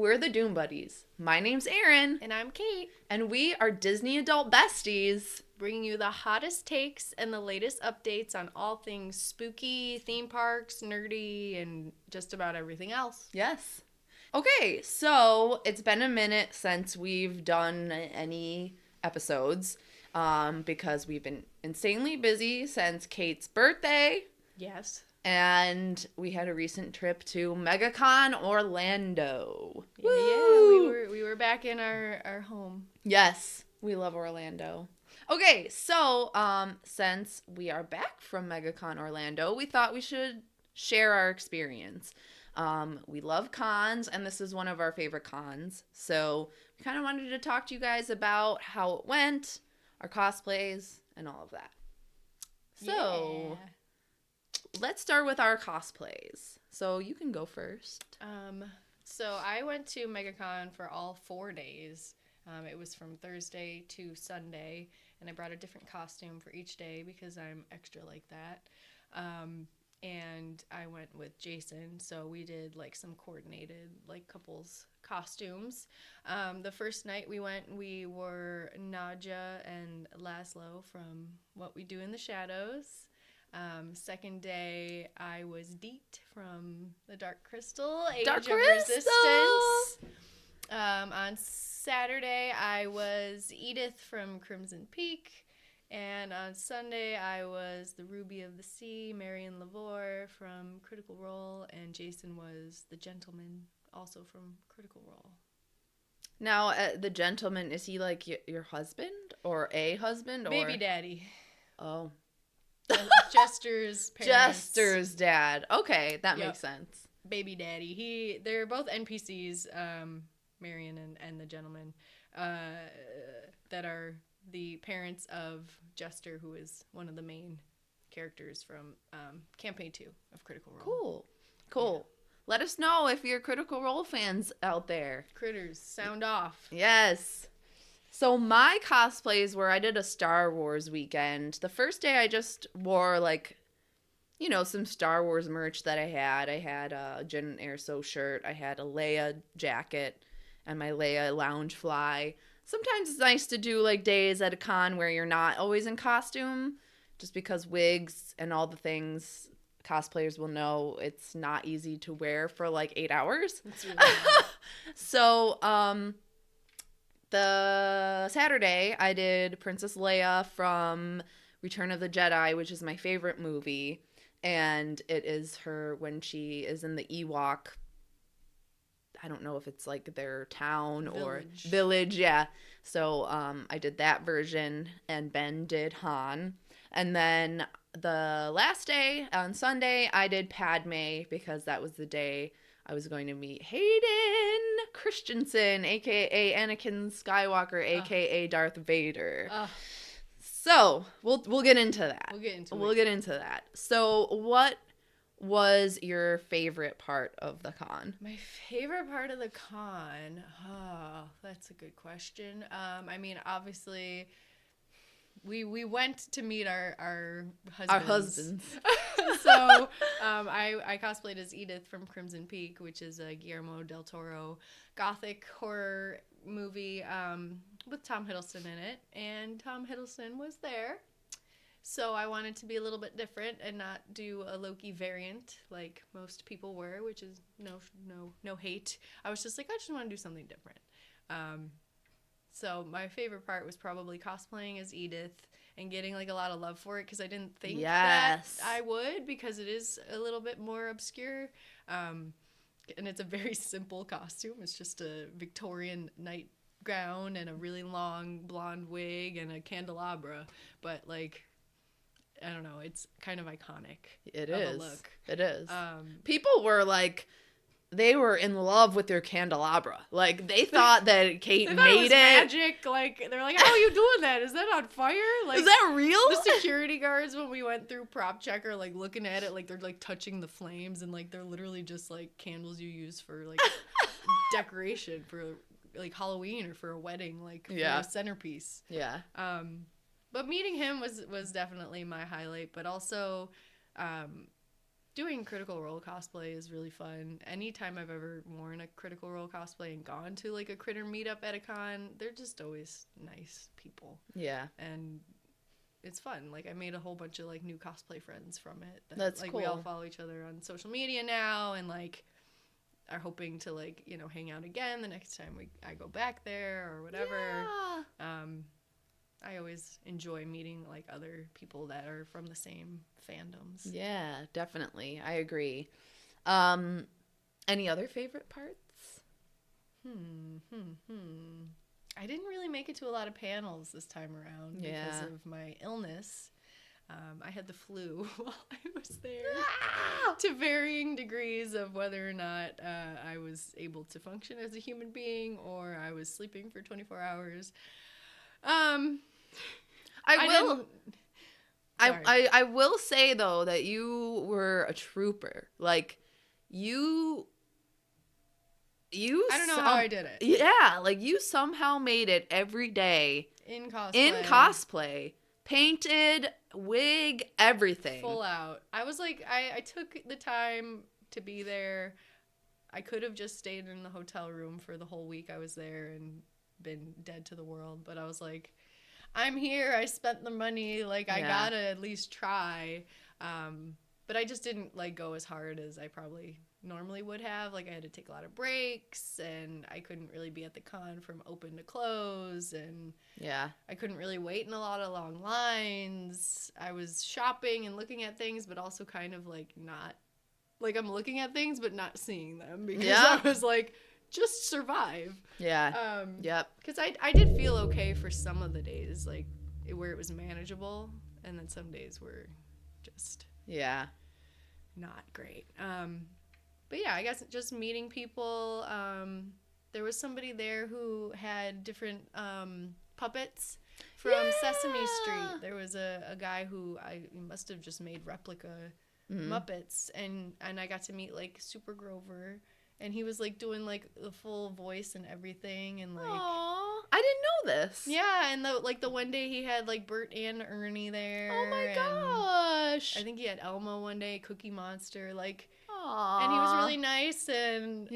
we're the Doom Buddies. My name's Erin. And I'm Kate. And we are Disney Adult Besties. Bringing you the hottest takes and the latest updates on all things spooky, theme parks, nerdy, and just about everything else. Yes. Okay, so it's been a minute since we've done any episodes because we've been insanely busy since Kate's birthday. Yes. And we had a recent trip to MegaCon Orlando. Yeah, we were back in our home. Yes, we love Orlando. Okay, so since we are back from MegaCon Orlando, we thought we should share our experience. We love cons, and this is one of our favorite cons. So we kind of wanted to talk to you guys about how it went, our cosplays, and all of that. So let's start with our cosplays. So you can go first. So I went to MegaCon for all 4 days. It was from Thursday to Sunday, and I brought a different costume for each day because I'm extra like that. And I went with Jason, so we did like some coordinated like couples costumes. The first night we went, we were Nadja and Laszlo from What We Do in the Shadows. Second day, I was Deet from The Dark Crystal, Age of Resistance. On Saturday, I was Edith from Crimson Peak. And on Sunday, I was the Ruby of the Sea, Marion Lavore from Critical Role. And Jason was the Gentleman, also from Critical Role. Now, the Gentleman, is he like your husband or a husband? Baby daddy. Oh. Jester's parents. Jester's dad. Okay, that makes sense. Baby daddy. They're both NPCs, Marion and the Gentleman, that are the parents of Jester, who is one of the main characters from Campaign 2 of Critical Role. Cool. Yeah. Let us know if you're Critical Role fans out there. Critters, sound off. Yes. So my cosplays were, I did a Star Wars weekend. The first day I just wore, like, you know, some Star Wars merch that I had. I had a Jen Erso shirt. I had a Leia jacket and my Leia Loungefly. Sometimes it's nice to do, like, days at a con where you're not always in costume, just because wigs and all the things cosplayers will know it's not easy to wear for, like, 8 hours. It's really hard. So, the Saturday, I did Princess Leia from Return of the Jedi, which is my favorite movie, and it is her when she is in the Ewok, I don't know if it's like their town or village, yeah. So I did that version, and Ben did Han. And then the last day, on Sunday, I did Padme because that was the day I was going to meet Hayden Christensen, a.k.a. Anakin Skywalker, a.k.a. Darth Vader. So we'll get into that. We'll get into that. So what was your favorite part of the con? My favorite part of the con? Oh, that's a good question. I mean, obviously, we went to meet our husbands. Our husbands. So I cosplayed as Edith from Crimson Peak, which is a Guillermo del Toro gothic horror movie with Tom Hiddleston in it. And Tom Hiddleston was there. So I wanted to be a little bit different and not do a Loki variant like most people were, which is no hate. I was just like, I just want to do something different. So my favorite part was probably cosplaying as Edith and getting like a lot of love for it because I didn't think that I would, because it is a little bit more obscure. And it's a very simple costume. It's just a Victorian nightgown and a really long blonde wig and a candelabra. But like, I don't know, it's kind of iconic. It of is. A look. It is. People were like, they were in love with their candelabra. Like, they thought that Kate made it. Magic. Like, they're like, how are you doing that? Is that on fire? Like, is that real? The security guards, when we went through prop check, are like looking at it like they're like touching the flames, and like they're literally just like candles you use for like decoration for like Halloween or for a wedding, like for a centerpiece. Yeah. But meeting him was definitely my highlight, but also doing Critical Role cosplay is really fun. Anytime I've ever worn a Critical Role cosplay and gone to like a critter meetup at a con, they're just always nice people. Yeah. And it's fun. Like, I made a whole bunch of like new cosplay friends from it. That's like cool. we all follow each other on social media now, and like are hoping to like, you know, hang out again the next time I go back there or whatever. Yeah. I always enjoy meeting like other people that are from the same fandoms. Yeah, definitely. I agree. Any other favorite parts? I didn't really make it to a lot of panels this time around because of my illness. I had the flu while I was there, to varying degrees of whether or not I was able to function as a human being or I was sleeping for 24 hours. I will say though that you were a trooper. Like you I don't know how I did it. Yeah, like you somehow made it every day in cosplay. In cosplay. Painted, wig, everything. Full out. I was like, I took the time to be there. I could have just stayed in the hotel room for the whole week I was there and been dead to the world. But I was like, I'm here. I spent the money. Like, I gotta at least try. But I just didn't, like, go as hard as I probably normally would have. Like, I had to take a lot of breaks, and I couldn't really be at the con from open to close, and I couldn't really wait in a lot of long lines. I was shopping and looking at things, but also kind of, like, not, like, I'm looking at things, but not seeing them, because I was like, just survive. Yeah. Because I did feel okay for some of the days, like, where it was manageable, and then some days were just not great. But yeah, I guess just meeting people. There was somebody there who had different puppets from Sesame Street. There was a guy who must have just made replica Muppets, and I got to meet like Super Grover, and he was like doing like the full voice and everything, and like. Aww, I didn't know this. Yeah, and the one day he had like Bert and Ernie there. Oh my gosh! I think he had Elmo one day, Cookie Monster, like. Aww. And he was really nice, and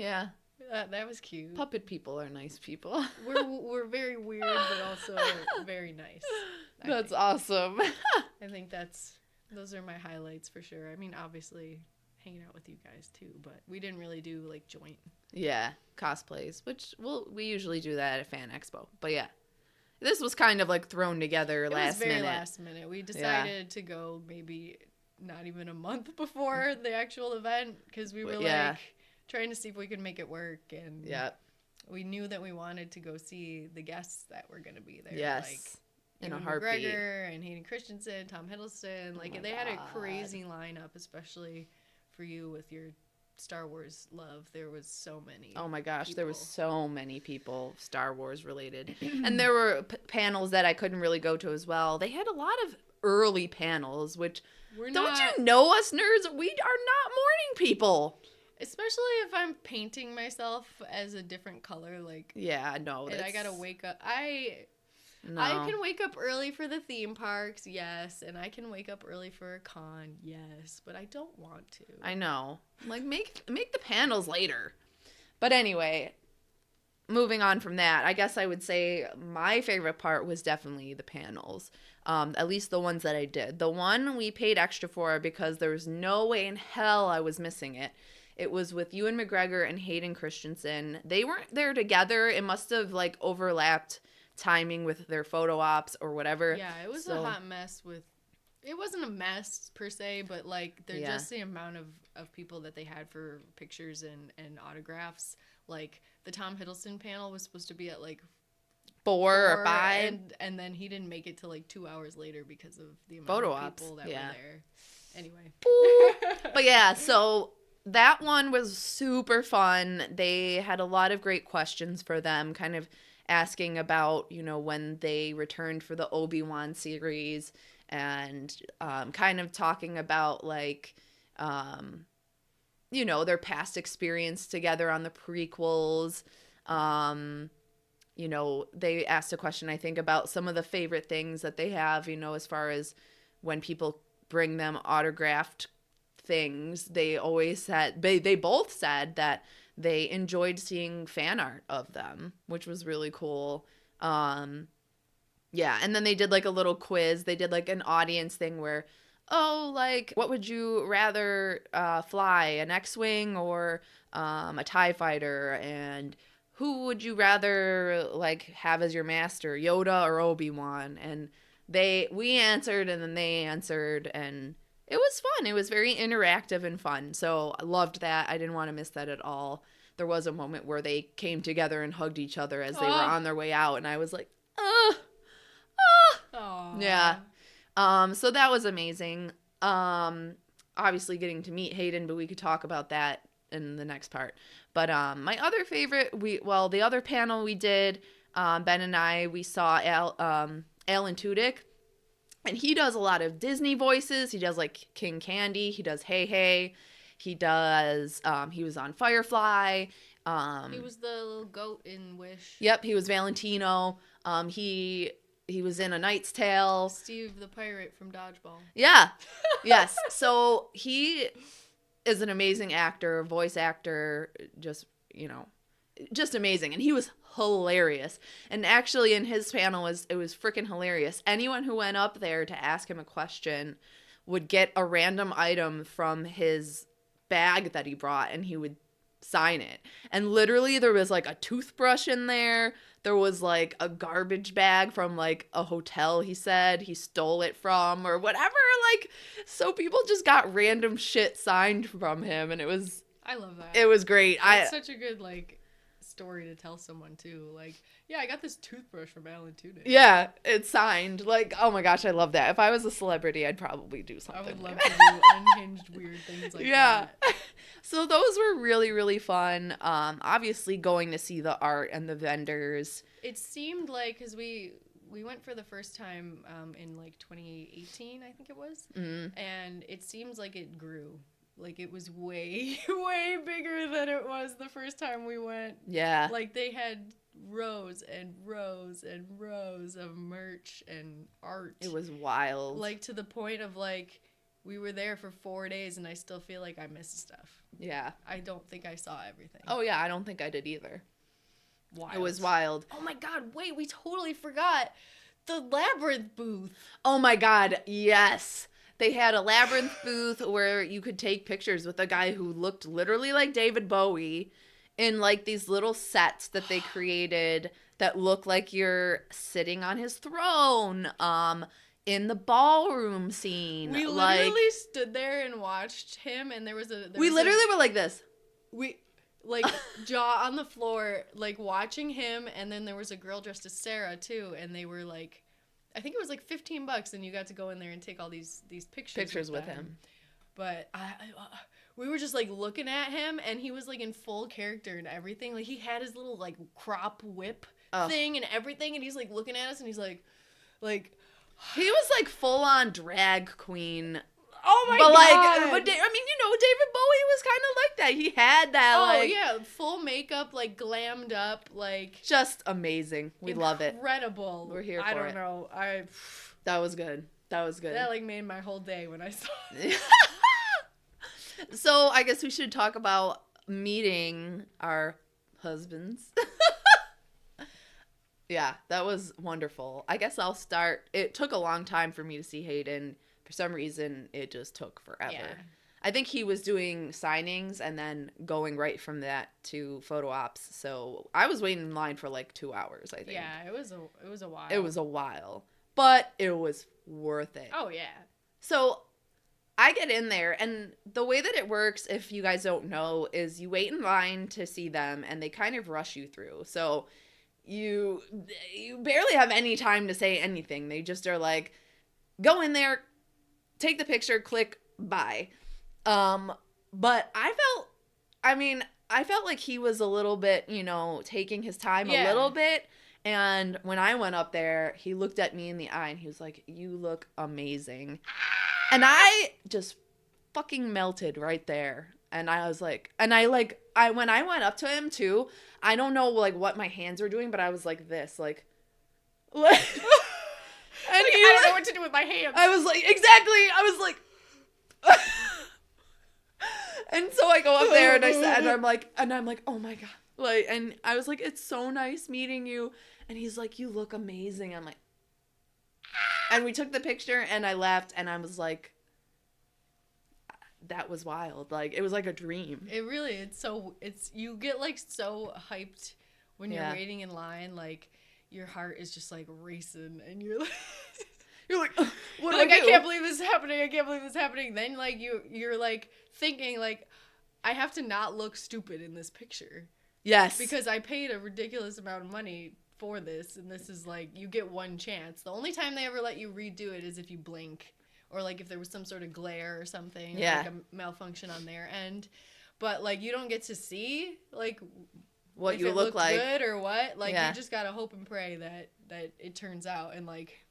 that was cute. Puppet people are nice people. We're very weird, but also very nice. That's awesome. I think those are my highlights for sure. I mean, obviously hanging out with you guys too, but we didn't really do like joint. Yeah, cosplays, which we usually do that at Fan Expo. But yeah, this was kind of like thrown together last minute. It was very last minute. We decided to go maybe not even a month before the actual event, because we were like trying to see if we could make it work, and we knew that we wanted to go see the guests that were going to be there. Like in Ewan a heartbeat. McGregor and Hayden Christensen, Tom Hiddleston. Like they had a crazy lineup, especially for you with your Star Wars love. There was so many. Oh my gosh, there was so many people Star Wars related, and there were panels that I couldn't really go to as well. They had a lot of early panels, which. Don't you know us nerds? We are not morning people. Especially if I'm painting myself as a different color, like. Yeah, no. And I gotta wake up. I can wake up early for the theme parks, yes, and I can wake up early for a con, yes, but I don't want to. I know. Like make the panels later. But anyway, moving on from that, I guess I would say my favorite part was definitely the panels. At least the ones that I did. The one we paid extra for because there was no way in hell I was missing it. It was with Ewan McGregor and Hayden Christensen. They weren't there together. It must have like overlapped timing with their photo ops or whatever. Yeah, it was a hot mess with. It wasn't a mess per se, but like just the amount of people that they had for pictures and autographs. Like the Tom Hiddleston panel was supposed to be at like 4 or 5, and then he didn't make it till like 2 hours later because of the amount photo of ops people that were there. Anyway, but yeah, so that one was super fun. They had a lot of great questions for them, kind of asking about when they returned for the Obi-Wan series, and kind of talking about like their past experience together on the prequels. They asked a question, I think, about some of the favorite things that they have, as far as when people bring them autographed things. They always said, they both said that they enjoyed seeing fan art of them, which was really cool. Yeah, and then they did like a little quiz. They did like an audience thing where, oh, like, what would you rather fly, an X-Wing or a TIE fighter? And who would you rather like have as your master, Yoda or Obi-Wan? And we answered and then they answered, and it was fun. It was very interactive and fun. So I loved that. I didn't want to miss that at all. There was a moment where they came together and hugged each other as they were on their way out, and I was like, Aww. yeah. So that was amazing. Obviously getting to meet Hayden, but we could talk about that in the next part. But my other favorite, the other panel we did, Ben and I, we saw Alan Tudyk, and he does a lot of Disney voices. He does like King Candy. He does Hey Hey. He does. He was on Firefly. He was the little goat in Wish. Yep, he was Valentino. He was in A Knight's Tale. Steve the pirate from Dodgeball. Yeah. Yes. So he is an amazing actor, voice actor, just amazing. And he was hilarious. And actually in his panel it was freaking hilarious. Anyone who went up there to ask him a question would get a random item from his bag that he brought, and he would sign it. And literally there was like a toothbrush in there. There was like a garbage bag from like a hotel he said he stole it from or whatever. Like, so people just got random shit signed from him, and I love that. It was great. It's such a good like story to tell someone too. Like, yeah, I got this toothbrush from Alan Tudyk. Yeah, it's signed. Like, oh my gosh, I love that. If I was a celebrity, I'd probably do something. I would like love that. to do unhinged weird things like that. So those were really, really fun. Obviously going to see the art and the vendors. It seemed like, because we went for the first time in like 2018, I think it was, and it seems like it grew. Like, it was way, way bigger than it was the first time we went. Yeah. Like, they had rows and rows and rows of merch and art. It was wild. Like, to the point of, like, we were there for 4 days, and I still feel like I missed stuff. Yeah. I don't think I saw everything. Oh, yeah, I don't think I did either. Wild. It was wild. Oh, my God, wait, we totally forgot the Labyrinth booth. Oh, my God, yes. They had a Labyrinth booth where you could take pictures with a guy who looked literally like David Bowie in like these little sets that they created that look like you're sitting on his throne in the ballroom scene. We literally stood there and watched him, and we literally were like this. We like jaw on the floor, like watching him, and then there was a girl dressed as Sarah too, and they were like, I think it was like $15, and you got to go in there and take all these pictures with him. But we were just like looking at him, and he was like in full character and everything. Like, he had his little like crop whip thing and everything, and he's like looking at us, and he's like he was like full on drag queen. Oh my God! God! David Bowie was kind of like that. He had that. Oh yeah, full makeup, like glammed up, like just amazing. We love it. Incredible. We're here for it. I don't know. That was good. That like made my whole day when I saw it. So I guess we should talk about meeting our husbands. Yeah, that was wonderful. I guess I'll start. It took a long time for me to see Hayden. For some reason, it just took forever. Yeah. I think he was doing signings and then going right from that to photo ops. So I was waiting in line for like 2 hours, I think. Yeah, it was a while. It was a while. But it was worth it. Oh, yeah. So I get in there, and the way that it works, if you guys don't know, is you wait in line to see them, and they kind of rush you through. So you barely have any time to say anything. They just are like, go in there, take the picture, click, bye. But I felt like he was a little bit, taking his time a little bit. And when I went up there, he looked at me in the eye and he was like, you look amazing. And I just fucking melted right there. And I was like, when I went up to him too, I don't know like what my hands were doing, but I was like this, like and I don't know what to do with my hands. I was like, exactly. I was like, And so I go up there and I'm like, oh my God. Like, and I was like, it's so nice meeting you. And he's like, you look amazing. I'm like, and we took the picture and I left and I was like, that was wild. Like, it was like a dream. It really, you get like so hyped when you're waiting in line. Like, your heart is just like racing and you're like, what do like, I do? I can't believe this is happening. I can't believe this is happening. Then like you're like thinking like, I have to not look stupid in this picture. Yes. Because I paid a ridiculous amount of money for this, and this is like, you get one chance. The only time they ever let you redo it is if you blink, or like if there was some sort of glare or something, like a malfunction on their end. But like, you don't get to see like what if you it look like, good or what. Like, you just gotta hope and pray that it turns out, and like,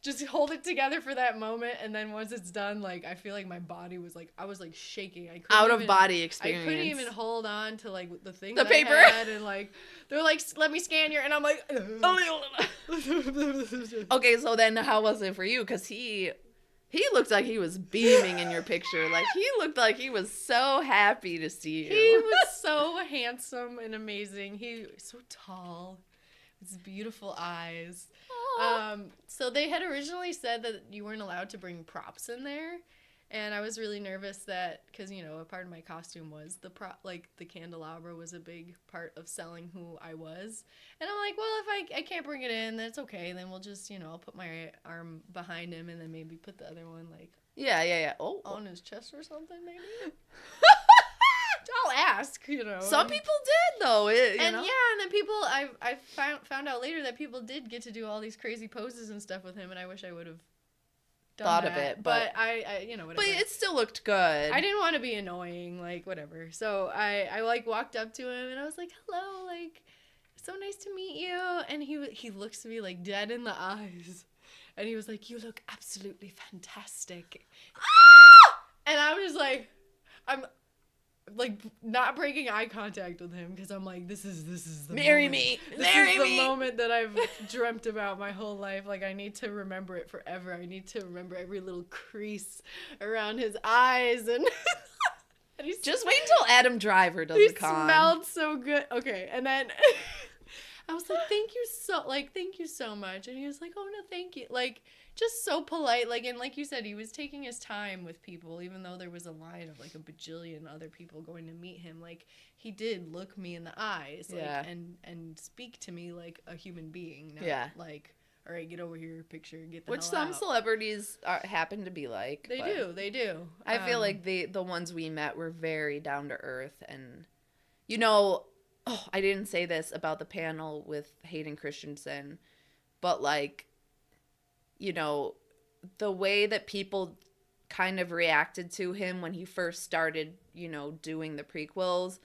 just hold it together for that moment, and then once it's done, like, I feel like my body was like, I was like shaking. I couldn't out of body experience. I couldn't even hold on to like the thing the that paper. I had, and like they're like, let me scan your, and I'm like, okay, so then how was it for you? Because he looked like he was beaming in your picture. Like, he looked like he was so happy to see you. He was so handsome and amazing. He was so tall, his beautiful eyes. So they had originally said that you weren't allowed to bring props in there, and I was really nervous that, because, you know, a part of my costume was the prop, like the candelabra was a big part of selling who I was, and I'm like, well, if I can't bring it in, then it's okay, then we'll just, you know, I'll put my arm behind him and then maybe put the other one like on his chest or something, maybe. I'll ask, you know. Some people did, though. And then people, I found out later that people did get to do all these crazy poses and stuff with him, and I wish I would have thought of it, but I you know, whatever. But it still looked good. I didn't want to be annoying, like, whatever. So I like walked up to him and I was like, hello, like, so nice to meet you. And he looks me like dead in the eyes, and he was like, you look absolutely fantastic. And I was like, I'm like not breaking eye contact with him, because I'm like, this is the marry moment. me, this marry is me. the moment that I've dreamt about my whole life. Like, I need to remember it forever. I need to remember every little crease around his eyes, and just wait until Adam Driver does the con. He smelled so good. Okay, and then I was like, thank you so much. And he was like, oh no, thank you. Like, just so polite. Like, and like you said, he was taking his time with people, even though there was a line of like a bajillion other people going to meet him. Like, he did look me in the eyes, like, and speak to me like a human being. Not like, all right, get over here, picture, get the Which hell some out. celebrities happen to be like. They do. I feel like the ones we met were very down to earth, and, you know, I didn't say this about the panel with Hayden Christensen, but like, you know, the way that people kind of reacted to him when he first started, you know, doing the prequels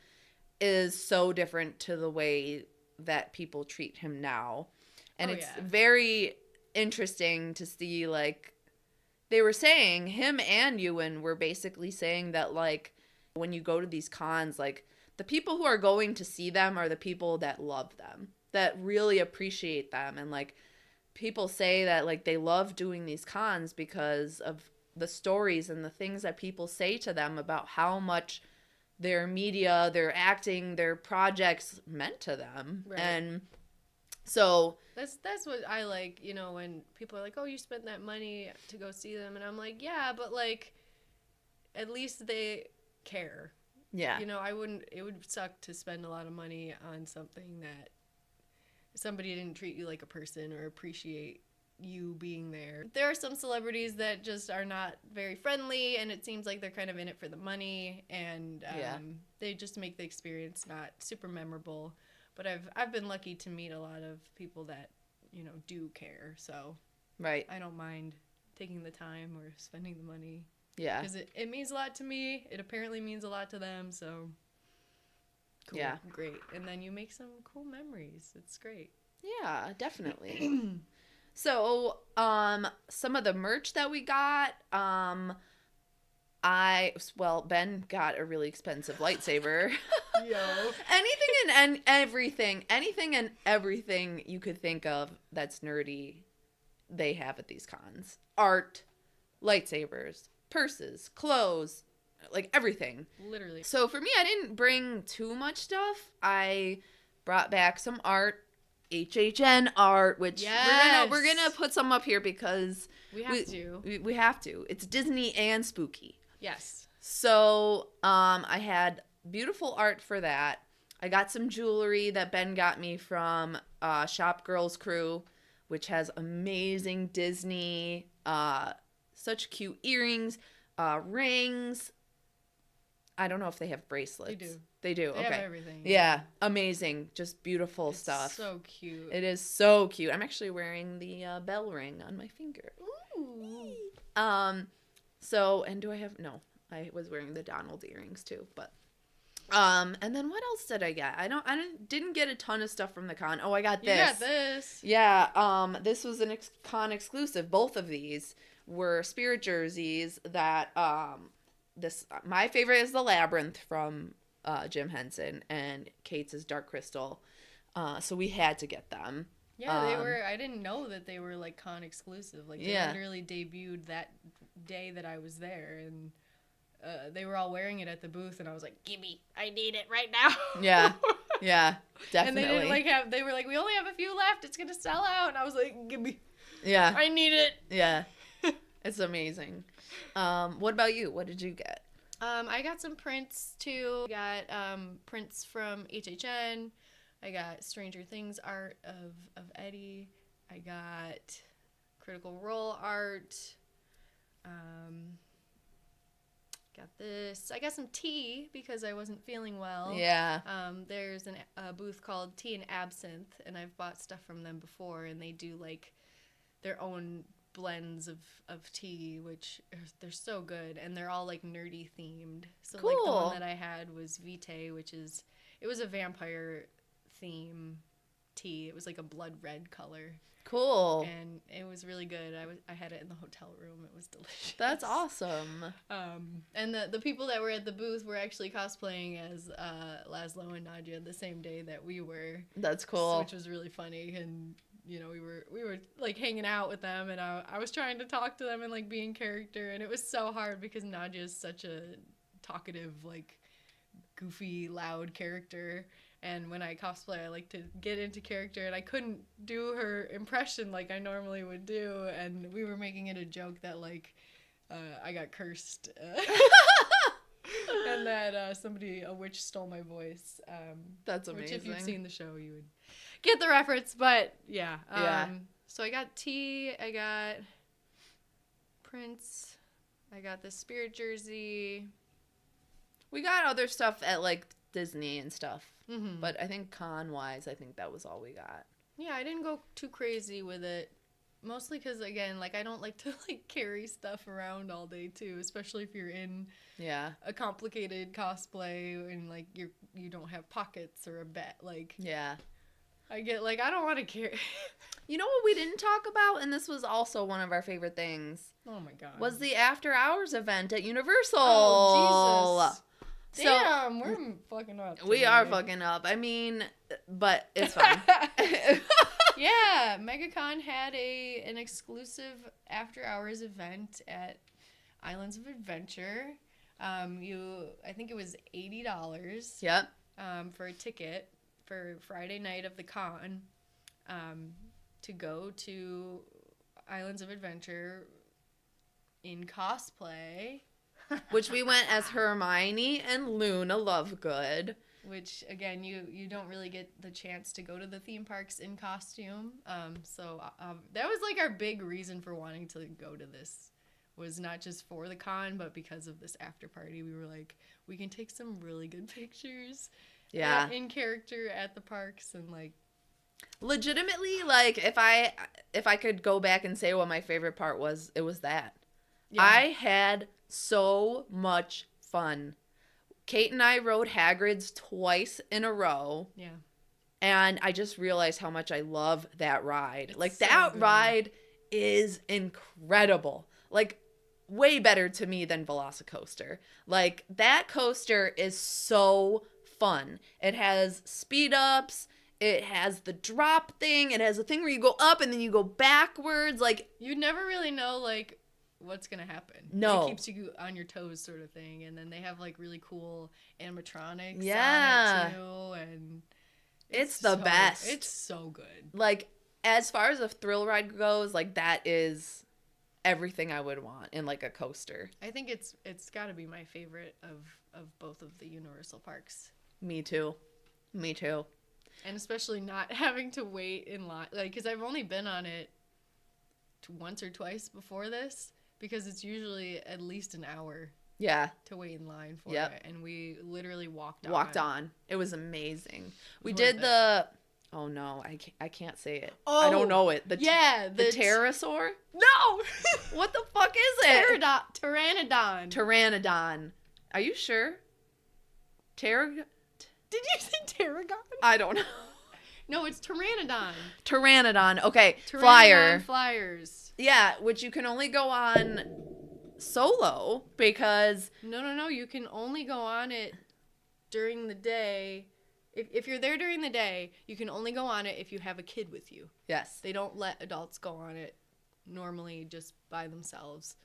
is so different to the way that people treat him now. And it's very interesting to see, like, they were saying, him and Ewan were basically saying that, like, when you go to these cons, like, the people who are going to see them are the people that love them, that really appreciate them. And, like, people say that, like, they love doing these cons because of the stories and the things that people say to them about how much their media, their acting, their projects meant to them. Right. And so that's what I like, you know, when people are like, oh, you spent that money to go see them. And I'm like, yeah, but, like, at least they care. Yeah. You know, it would suck to spend a lot of money on something that somebody didn't treat you like a person or appreciate you being there. There are some celebrities that just are not very friendly, and it seems like they're kind of in it for the money, and they just make the experience not super memorable. But I've been lucky to meet a lot of people that, you know, do care. So right, I don't mind taking the time or spending the money. Yeah. Because it means a lot to me. It apparently means a lot to them. So cool. Yeah. Great. And then you make some cool memories. It's great. Yeah, definitely. So, some of the merch that we got, Ben got a really expensive lightsaber. Yo. Anything and everything you could think of that's nerdy, they have at these cons. Art, lightsabers, purses, clothes, like everything. Literally. So for me, I didn't bring too much stuff. I brought back some art, HHN art, which Yes. we're gonna put some up here because We have to. We have to. It's Disney and spooky. Yes. So I had beautiful art for that. I got some jewelry that Ben got me from Shop Girls Crew, which has amazing Disney, such cute earrings, rings. I don't know if they have bracelets. They do. They do. They okay. have everything. Yeah, amazing. Just beautiful It's stuff. so cute. It is so cute. I'm actually wearing the bell ring on my finger. Ooh. So, and do I have, no, I was wearing the Donald earrings too, but, and then what else did I get? I didn't get a ton of stuff from the con. Oh, I got this. You got this. Yeah, this was an con exclusive. Both of these were spirit jerseys that, my favorite is the Labyrinth from Jim Henson, and Kate's is Dark Crystal. So we had to get them. Yeah, they were. I didn't know that they were like con exclusive. Like they literally debuted that day that I was there, and they were all wearing it at the booth, and I was like, "Gimme, I need it right now." Yeah, definitely. And they didn't like have. They were like, "We only have a few left. It's gonna sell out." And I was like, "Gimme, Yeah, I need it." yeah, it's amazing. What about you? What did you get? I got some prints too. I got prints from HHN. I got Stranger Things art of Eddie. I got Critical Role art. Got this. I got some tea because I wasn't feeling well. Yeah. There's a booth called Tea and Absinthe, and I've bought stuff from them before, and they do like their own blends of tea, which they're so good, and they're all like nerdy themed. So cool. Like the one that I had was Vitae, it was a vampire theme tea. It was like a blood red color. Cool. And it was really good. I had it in the hotel room. It was delicious. That's awesome. And the people that were at the booth were actually cosplaying as Laszlo and Nadia the same day that we were. That's cool. Which was really funny. And you know, we were like hanging out with them, and I was trying to talk to them and like be in character, and it was so hard because Nadia is such a talkative, like goofy, loud character. And when I cosplay, I like to get into character, and I couldn't do her impression like I normally would do. And we were making it a joke that like I got cursed, and that a witch stole my voice. That's amazing. Which, if you've seen the show, you would get the reference. But yeah, So I got tea. I got prints. I got the spirit jersey. We got other stuff at like Disney and stuff. Mm-hmm. But I think con-wise, I think that was all we got. Yeah, I didn't go too crazy with it. Mostly because, again, like I don't like to like carry stuff around all day too, especially if you're in a complicated cosplay and like you don't have pockets or a bed. Like I get like I don't want to carry. You know what we didn't talk about, and this was also one of our favorite things. Oh my god! Was the after hours event at Universal? Oh Jesus! So, damn, we're fucking up. We are fucking up. I mean, but it's fine. Yeah, MegaCon had an exclusive after-hours event at Islands of Adventure. I think it was $80. Yep. For a ticket for Friday night of the con, to go to Islands of Adventure in cosplay. Which we went as Hermione and Luna Lovegood. Which, again, you don't really get the chance to go to the theme parks in costume. So that was, like, our big reason for wanting to go to this. Was not just for the con, but because of this after party. We were like, we can take some really good pictures in character at the parks and, like... Legitimately, like, if I could go back and say what my favorite part was, it was that. Yeah. I had so much fun. Kate and I rode Hagrid's twice in a row. Yeah. And I just realized how much I love that ride. It's like, so that good. ride is incredible. Like, way better to me than Velocicoaster. Like, that coaster is so fun. It has speed ups. It has the drop thing. It has a thing where you go up and then you go backwards. Like, you never really know, like, what's gonna happen. No. It keeps you on your toes, sort of thing. And then they have like really cool animatronics Yeah. on it too, and It's the best. It's so good. Like, as far as a thrill ride goes, like, that is everything I would want in, like, a coaster. I think it's got to be my favorite of both of the Universal parks. Me too. And especially not having to wait in line, like, because I've only been on it once or twice before this, because it's usually at least an hour. Yeah. To wait in line for it, and we literally walked on. It was amazing. We worth did it. the. Oh no, I can't say it. Oh, I don't know it. The pterosaur. No. What the fuck is it? Pteranodon. Pteranodon. Are you sure? Did you say pteranodon? I don't know. No, it's pteranodon. Pteranodon. Okay, Pteranodon flyers. Yeah, which you can only go on solo because No, you can only go on it during the day. If you're there during the day, you can only go on it if you have a kid with you. Yes. They don't let adults go on it normally just by themselves.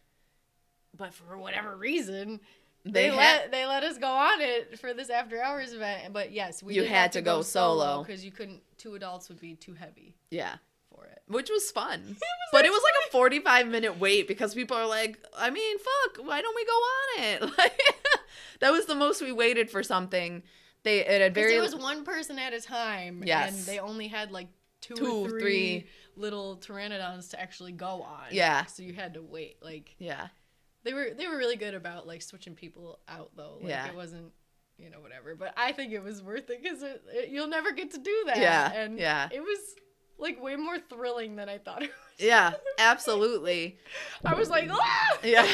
But for whatever reason, they let us go on it for this after hours event. But yes, you had to go solo because you couldn't. 2 adults would be too heavy. Yeah. For it, which was fun. But it was like a 45-minute wait because people are like, I mean, fuck, why don't we go on it? Like, that was the most we waited for something. It was one person at a time. Yes. And they only had like two or three little pteranodons to actually go on. Yeah. So you had to wait. Like, yeah. They were really good about like switching people out though. Like, it wasn't, whatever. But I think it was worth it because you'll never get to do that. Yeah. And it was like way more thrilling than I thought it was. Yeah, absolutely. I was like, ah! Yeah.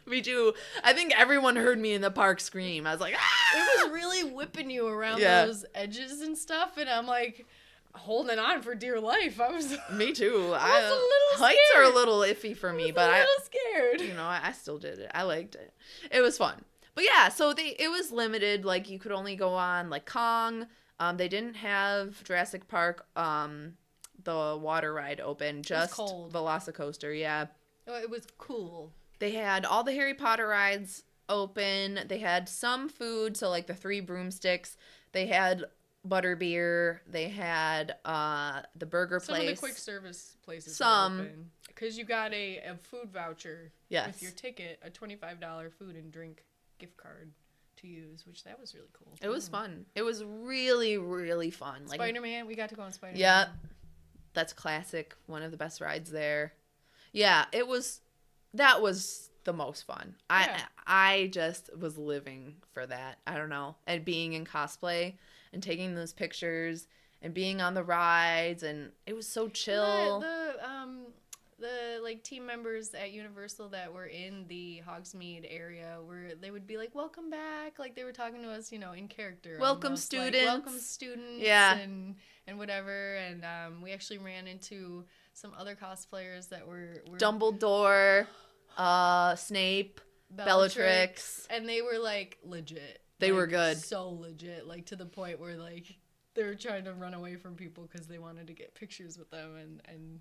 Me too. I think everyone heard me in the park scream. I was like, ah! It was really whipping you around those edges and stuff, and I'm like holding on for dear life. I was. Me too. I was a little heights scared. are a little iffy for me, but I was a little scared. I still did it. I liked it. It was fun. But yeah, so it was limited. Like, you could only go on like Kong. They didn't have Jurassic Park. The water ride open, just Velocicoaster, yeah. Oh, it was cool. They had all the Harry Potter rides open. They had some food, so like the 3 broomsticks. They had butterbeer. They had the burger place. Some of the quick service places were open. Because you got a food voucher with your ticket, a $25 food and drink gift card to use, which that was really cool. It was fun. It was really, really fun. Spider-Man, we got to go on Spider-Man. Yeah. That's classic. One of the best rides there. Yeah, that was the most fun. Yeah. I just was living for that. I don't know. And being in cosplay and taking those pictures and being on the rides, and it was so chill. The like team members at Universal that were in the Hogsmeade area they would be like, welcome back, like they were talking to us, in character. Welcome students. Like, welcome students. Yeah. And whatever. And we actually ran into some other cosplayers that were Dumbledore, Snape, Bellatrix. And they were like legit. They were good. So legit, like to the point where like they were trying to run away from people because they wanted to get pictures with them and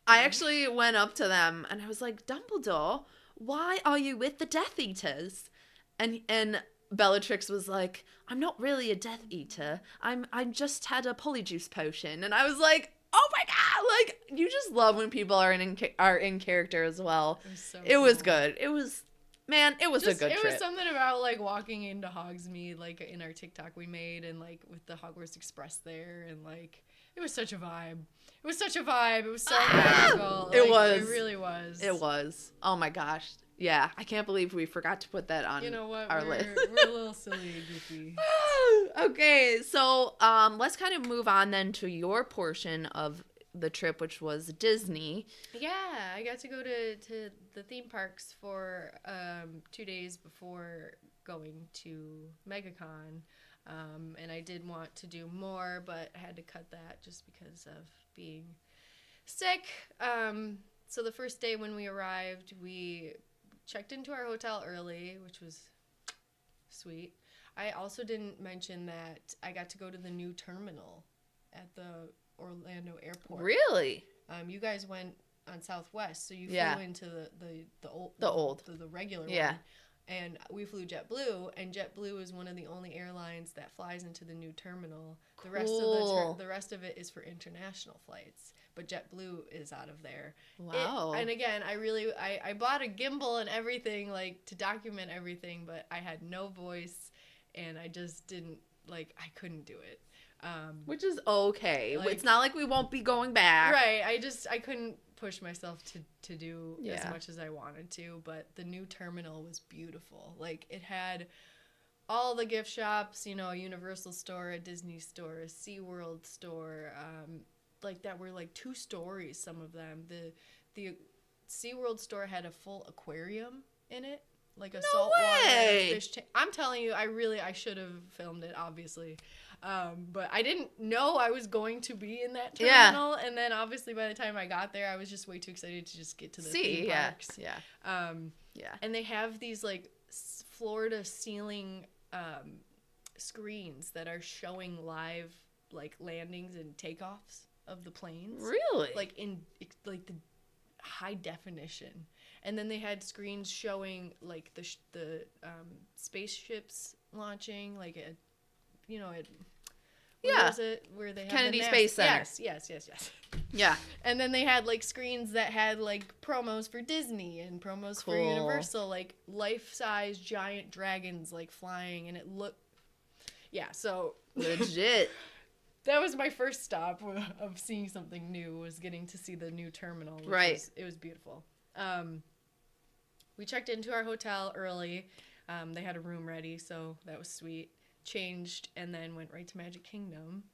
I actually went up to them and I was like, Dumbledore, why are you with the Death Eaters? And Bellatrix was like, I'm not really a Death Eater. I'm just had a polyjuice potion. And I was like, oh my god, like, you just love when people are in character as well. It was good. It was a good trip. It was something about like walking into Hogsmeade, like in our TikTok we made, and like with the Hogwarts Express there, and like it was such a vibe. It was such a vibe. It was so magical. It was. It really was. It was. Oh my gosh. Yeah, I can't believe we forgot to put that on our list. We're a little silly and goofy. Okay, so let's kind of move on then to your portion of the trip, which was Disney. Yeah, I got to go to the theme parks for 2 days before going to MegaCon. And I did want to do more, but I had to cut that just because of being sick. So the first day when we arrived, we checked into our hotel early, which was sweet. I also didn't mention that I got to go to the new terminal at the Orlando airport. Really? You guys went on Southwest, so you Yeah. flew into the regular Yeah. one. And we flew JetBlue, and JetBlue is one of the only airlines that flies into the new terminal. The rest of Cool. the rest of it is for international flights, but JetBlue is out of there. Wow. And again, I bought a gimbal and everything, like, to document everything, but I had no voice, and I just didn't, like, I couldn't do it. Which is okay. Like, It's not like we won't be going back. right. I couldn't push myself to do as Yeah. much as I wanted to, but the new terminal was beautiful. Like, it had all the gift shops, you know, a Universal store, a Disney store, a SeaWorld store, like, that were like 2 stories, some of them. The SeaWorld store had a full aquarium in it, like a saltwater fish tank. I'm telling you, I should have filmed it, obviously. But I didn't know I was going to be in that terminal, and then obviously by the time I got there, I was just way too excited to just get to the theme parks. Yeah. And they have these, like, floor-to-ceiling screens that are showing live, like, landings and takeoffs of the planes. Really? Like, in, like, the high definition. And then they had screens showing, like, the spaceships launching, like, at, you know, where was it? Where they have Kennedy the Space Center. Yes. Yeah. And then they had, like, screens that had, like, promos for Disney and promos for Universal, like, life-size giant dragons, like, flying, and it looked, so Legit. that was my first stop of seeing something new, was getting to see the new terminal. Which it was beautiful. We checked into our hotel early. They had a room ready, so that was sweet. Changed, and then went right to Magic Kingdom.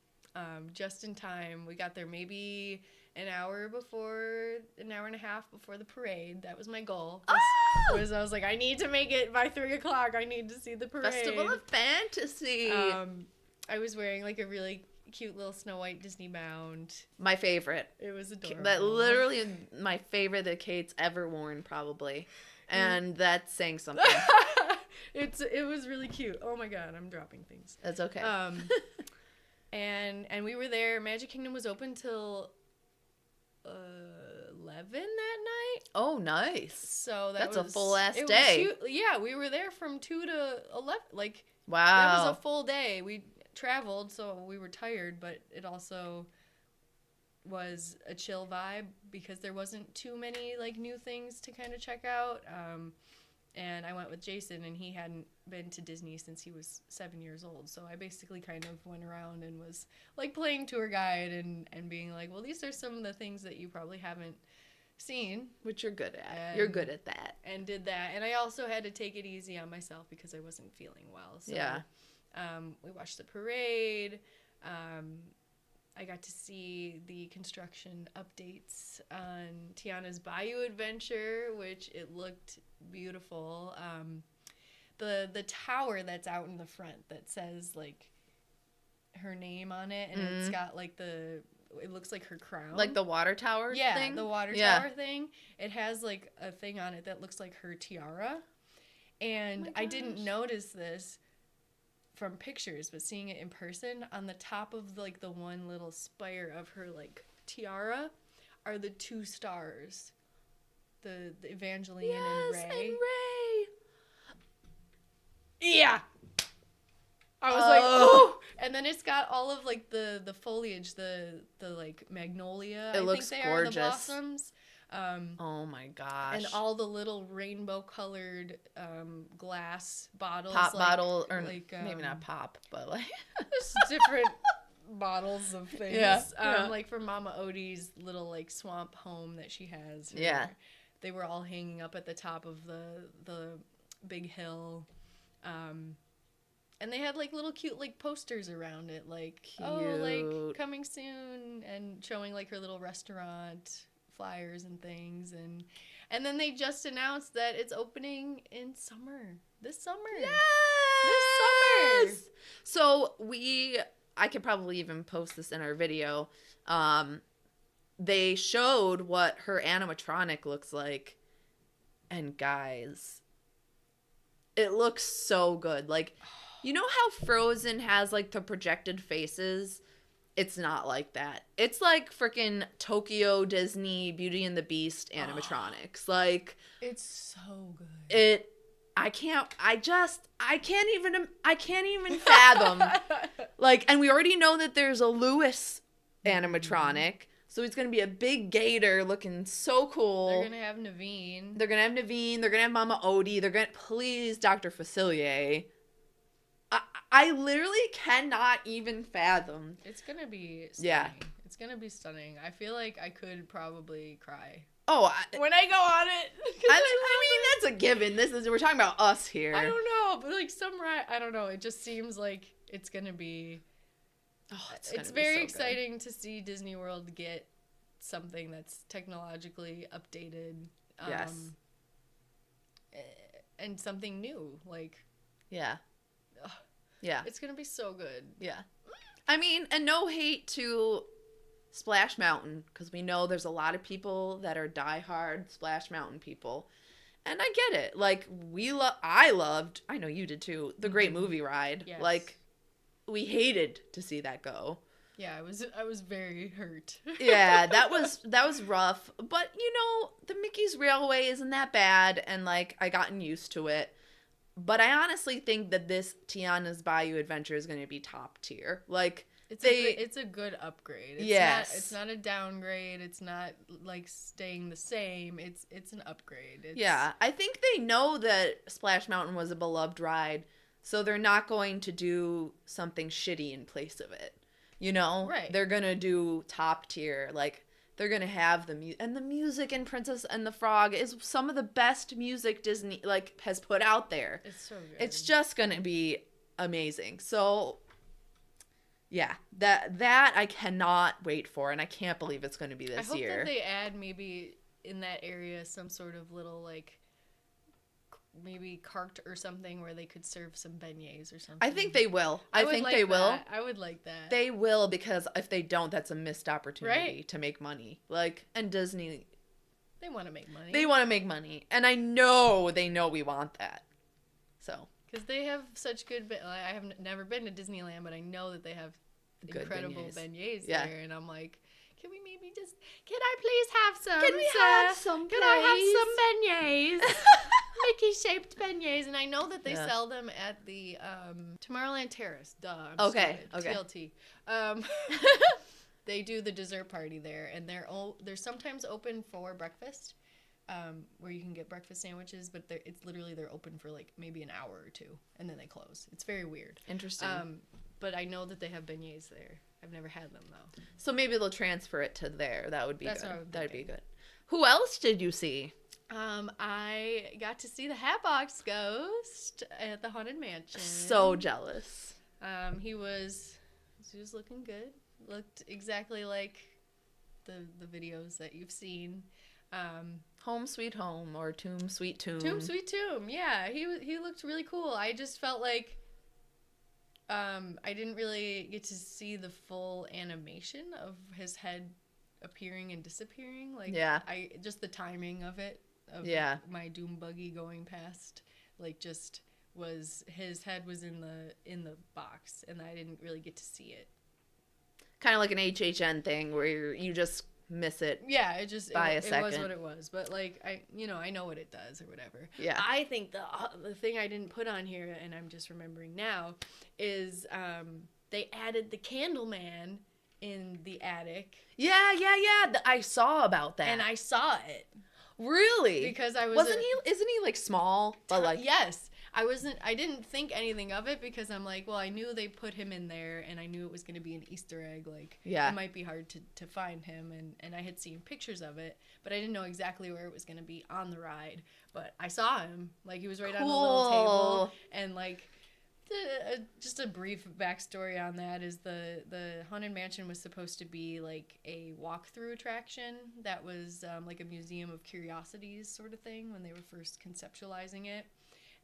Just in time. We got there maybe an hour and a half before the parade. That was my goal. I was like, I need to make it by 3:00. I need to see the parade. Festival of Fantasy. I was wearing, like, a really cute little Snow White Disney bound. My favorite. It was adorable. That literally my favorite that Kate's ever worn, probably. And that's saying something. It was really cute. Oh my god, I'm dropping things. That's okay. And we were there. Magic Kingdom was open till 11 that night. Oh, nice. So that's a full ass day. Yeah, we were there from 2 to 11. Like, wow. That was a full day. We traveled, so we were tired, but it also was a chill vibe because there wasn't too many, like, new things to kind of check out. And I went with Jason, and he hadn't been to Disney since he was 7 years old. So I basically kind of went around and was, like, playing tour guide and being like, well, these are some of the things that you probably haven't seen. Which you're good at. You're good at that. And did that. And I also had to take it easy on myself because I wasn't feeling well. So, we watched the parade. I got to see the construction updates on Tiana's Bayou adventure, which it looked beautiful. The tower that's out in the front that says, like, her name on it, and it's got, like, it looks like her crown. Like the water tower thing? Yeah, the water tower thing. It has, like, a thing on it that looks like her tiara. And I didn't notice this from pictures, but seeing it in person, on the top of, like, the one little spire of her, like, tiara are the 2 stars, the Evangeline and Ray. Yeah, I was like, oh, and then it's got all of, like, the foliage, the like magnolia. It looks think they gorgeous. Are the blossoms. Oh my gosh. And all the little rainbow-colored glass bottles. Pop like, bottle, or like, maybe not pop, but like... just different bottles of things. Yeah. Like from Mama Odie's little, like, swamp home that she has. Yeah. They were all hanging up at the top of the big hill. And they had, like, little cute, like, posters around it. Like, cute. Oh, like, coming soon. And showing, like, her little restaurant flyers and things, and then they just announced that it's opening in summer. This summer. Yes! This summer. So I could probably even post this in our video. They showed what her animatronic looks like, and guys, it looks so good. Like, you know how Frozen has, like, the projected faces It's not like that. It's like freaking Tokyo Disney Beauty and the Beast animatronics. Like, It's so good. I can't even fathom. Like, and we already know that there's a Lewis animatronic. So he's going to be a big gator looking so cool. They're going to have Naveen. They're going to have Mama Odie. Please, Dr. Facilier. I literally cannot even fathom. It's going to be stunning. Yeah. It's going to be stunning. I feel like I could probably cry. Oh, when I go on it. I mean, that's a given. We're talking about us here. I don't know, but like I don't know. It just seems like it's going to be. Oh, it's very exciting to see Disney World get something that's technologically updated. Yes. And something new. Like. Yeah. Yeah. It's going to be so good. Yeah. I mean, and no hate to Splash Mountain, because we know there's a lot of people that are diehard Splash Mountain people. And I get it. Like, I loved, I know you did too, the Great Movie Ride. Yes. Like, we hated to see that go. Yeah, I was very hurt. Yeah, that was rough. But, the Mickey's Railway isn't that bad, and, like, I gotten used to it. But I honestly think that this Tiana's Bayou Adventure is going to be top tier. Like, it's a good upgrade. It's not a downgrade. It's not like staying the same. It's an upgrade. Yeah, I think they know that Splash Mountain was a beloved ride, so they're not going to do something shitty in place of it. Right? They're gonna do top tier. Like, they're gonna have the music in Princess and the Frog is some of the best music Disney has put out there. It's so good. It's just gonna be amazing. So. Yeah, that I cannot wait for, and I can't believe it's going to be this year. I hope that they add maybe in that area some sort of little, maybe cart or something where they could serve some beignets or something. I think they will. I think they will. I would like that. They will, because if they don't, that's a missed opportunity to make money. And Disney... They want to make money. They want to make money, and I know they know we want that. So... Because they have such good... I have never been to Disneyland, but I know that they have good incredible beignets yeah. there. And I'm like, can we maybe just... Can I please have some? Can we have some, Can I have some beignets? Mickey-shaped beignets. And I know that they sell them at the Tomorrowland Terrace. Duh. I'm stupid. TLT. They do the dessert party there. And they're sometimes open for breakfast. Where you can get breakfast sandwiches, but they're open for maybe an hour or two, and then they close. It's very weird. Interesting. But I know that they have beignets there. I've never had them though. So maybe they'll transfer it to there. That would be good. That'd be good. Who else did you see? I got to see the Hatbox Ghost at the Haunted Mansion. So jealous. He was looking good. Looked exactly like the videos that you've seen. Home Sweet Home or Tomb Sweet Tomb. Tomb Sweet Tomb. Yeah, he looked really cool. I just felt like I didn't really get to see the full animation of his head appearing and disappearing. Just the timing of it. Of my doom buggy going past. His head was in the box, and I didn't really get to see it. Kind of like an HHN thing where you just miss it. Yeah, it was what it was. But I know what it does or whatever. Yeah. I think the thing I didn't put on here, and I'm just remembering now, is they added the Candleman in the attic. Yeah. I saw about that. And I saw it. Really? Because I was isn't he small? But yes. I didn't think anything of it because I'm like, well, I knew they put him in there and I knew it was going to be an Easter egg. It might be hard to find him. And I had seen pictures of it, but I didn't know exactly where it was going to be on the ride. But I saw him. He was right on the little table. And just a brief backstory on that is the Haunted Mansion was supposed to be a walkthrough attraction that was a museum of curiosities sort of thing when they were first conceptualizing it.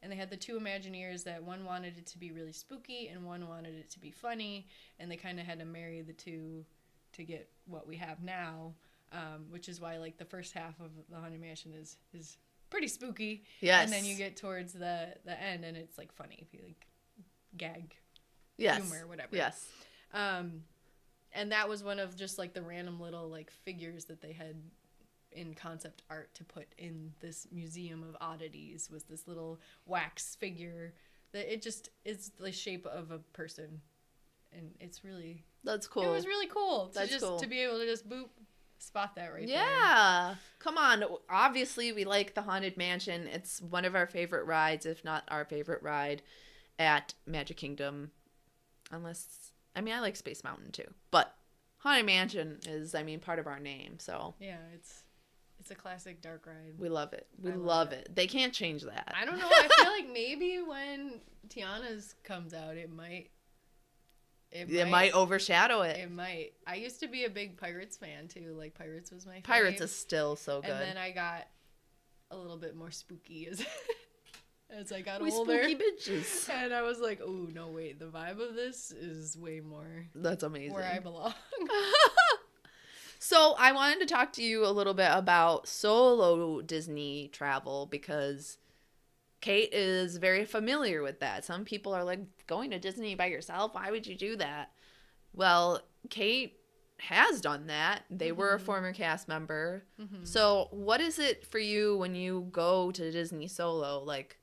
And they had the two Imagineers that one wanted it to be really spooky and one wanted it to be funny. And they kind of had to marry the two to get what we have now, which is why the first half of the Haunted Mansion is pretty spooky. Yes. And then you get towards the end and it's funny if you gag yes. humor or whatever. Yes. And that was one of just like the random little like figures that they had in concept art to put in this museum of oddities, was this little wax figure that it just is the shape of a person, and it's really, That's cool. it was really cool to That's just cool. to be able to just boop spot that right there. Yeah. Come on. Obviously, we like the Haunted Mansion. It's one of our favorite rides, if not our favorite ride at Magic Kingdom. Unless, I mean, I like Space Mountain too. But Haunted Mansion is, I mean, part of our name. So Yeah, it's a classic dark ride. we love it. We I love it. They can't change that. I don't know. I feel like maybe when Tiana's comes out, it might overshadow it. It might. I used to be a big Pirates fan too. Like Pirates was my Pirates fave. is still so good. And then I got a little bit more spooky as I got we older. spooky bitches. And I was like, oh no, wait, the vibe of this is way more That's amazing. where I belong. So I wanted to talk to you a little bit about solo Disney travel because Kate is very familiar with that. Some people are like, going to Disney by yourself? Why would you do that? Well, Kate has done that. They were a former cast member. Mm-hmm. So what is it for you when you go to Disney solo? Like,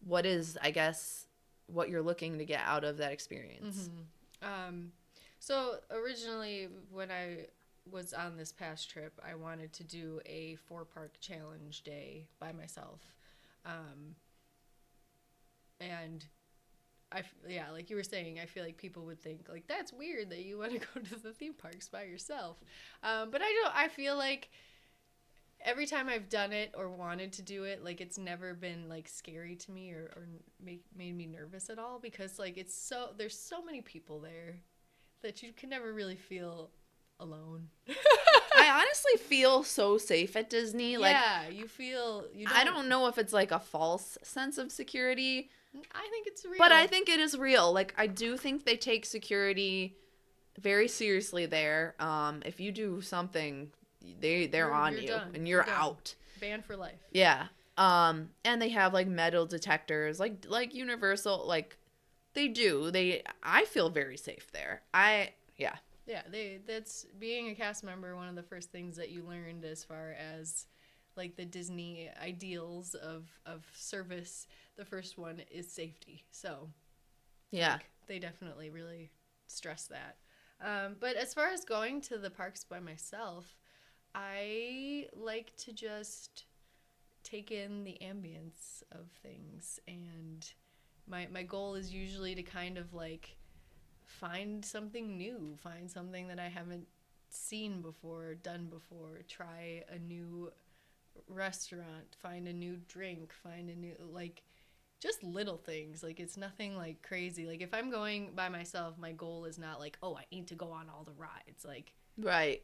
what is, I guess, what you're looking to get out of that experience? Mm-hmm. So originally when I was on this past trip, I wanted to do a 4-park challenge day by myself. And like you were saying, I feel like people would think like that's weird that you want to go to the theme parks by yourself. But I feel like every time I've done it or wanted to do it, like it's never been like scary to me or made me nervous at all, because like there's so many people there that you can never really feel alone. I honestly feel so safe at Disney. Like, yeah, you feel. I don't know if it's like a false sense of security. I think it's real. But I think it is real. Like, I do think they take security very seriously there. If you do something, they're on you done. And you're out. Banned for life. Yeah. And they have like metal detectors, like Universal. Like, they do. I feel very safe there. Yeah. Yeah, that's being a cast member. One of the first things that you learned as far as like the Disney ideals of service, the first one is safety. So yeah, like, they definitely really stress that. But as far as going to the parks by myself, I like to just take in the ambience of things, and my goal is usually to kind of like find something new, find something that I haven't seen before, done before, try a new restaurant, find a new drink, find a new, like, just little things. Like, it's nothing like crazy. Like, if I'm going by myself, my goal is not like, oh, I need to go on all the rides. Like, right.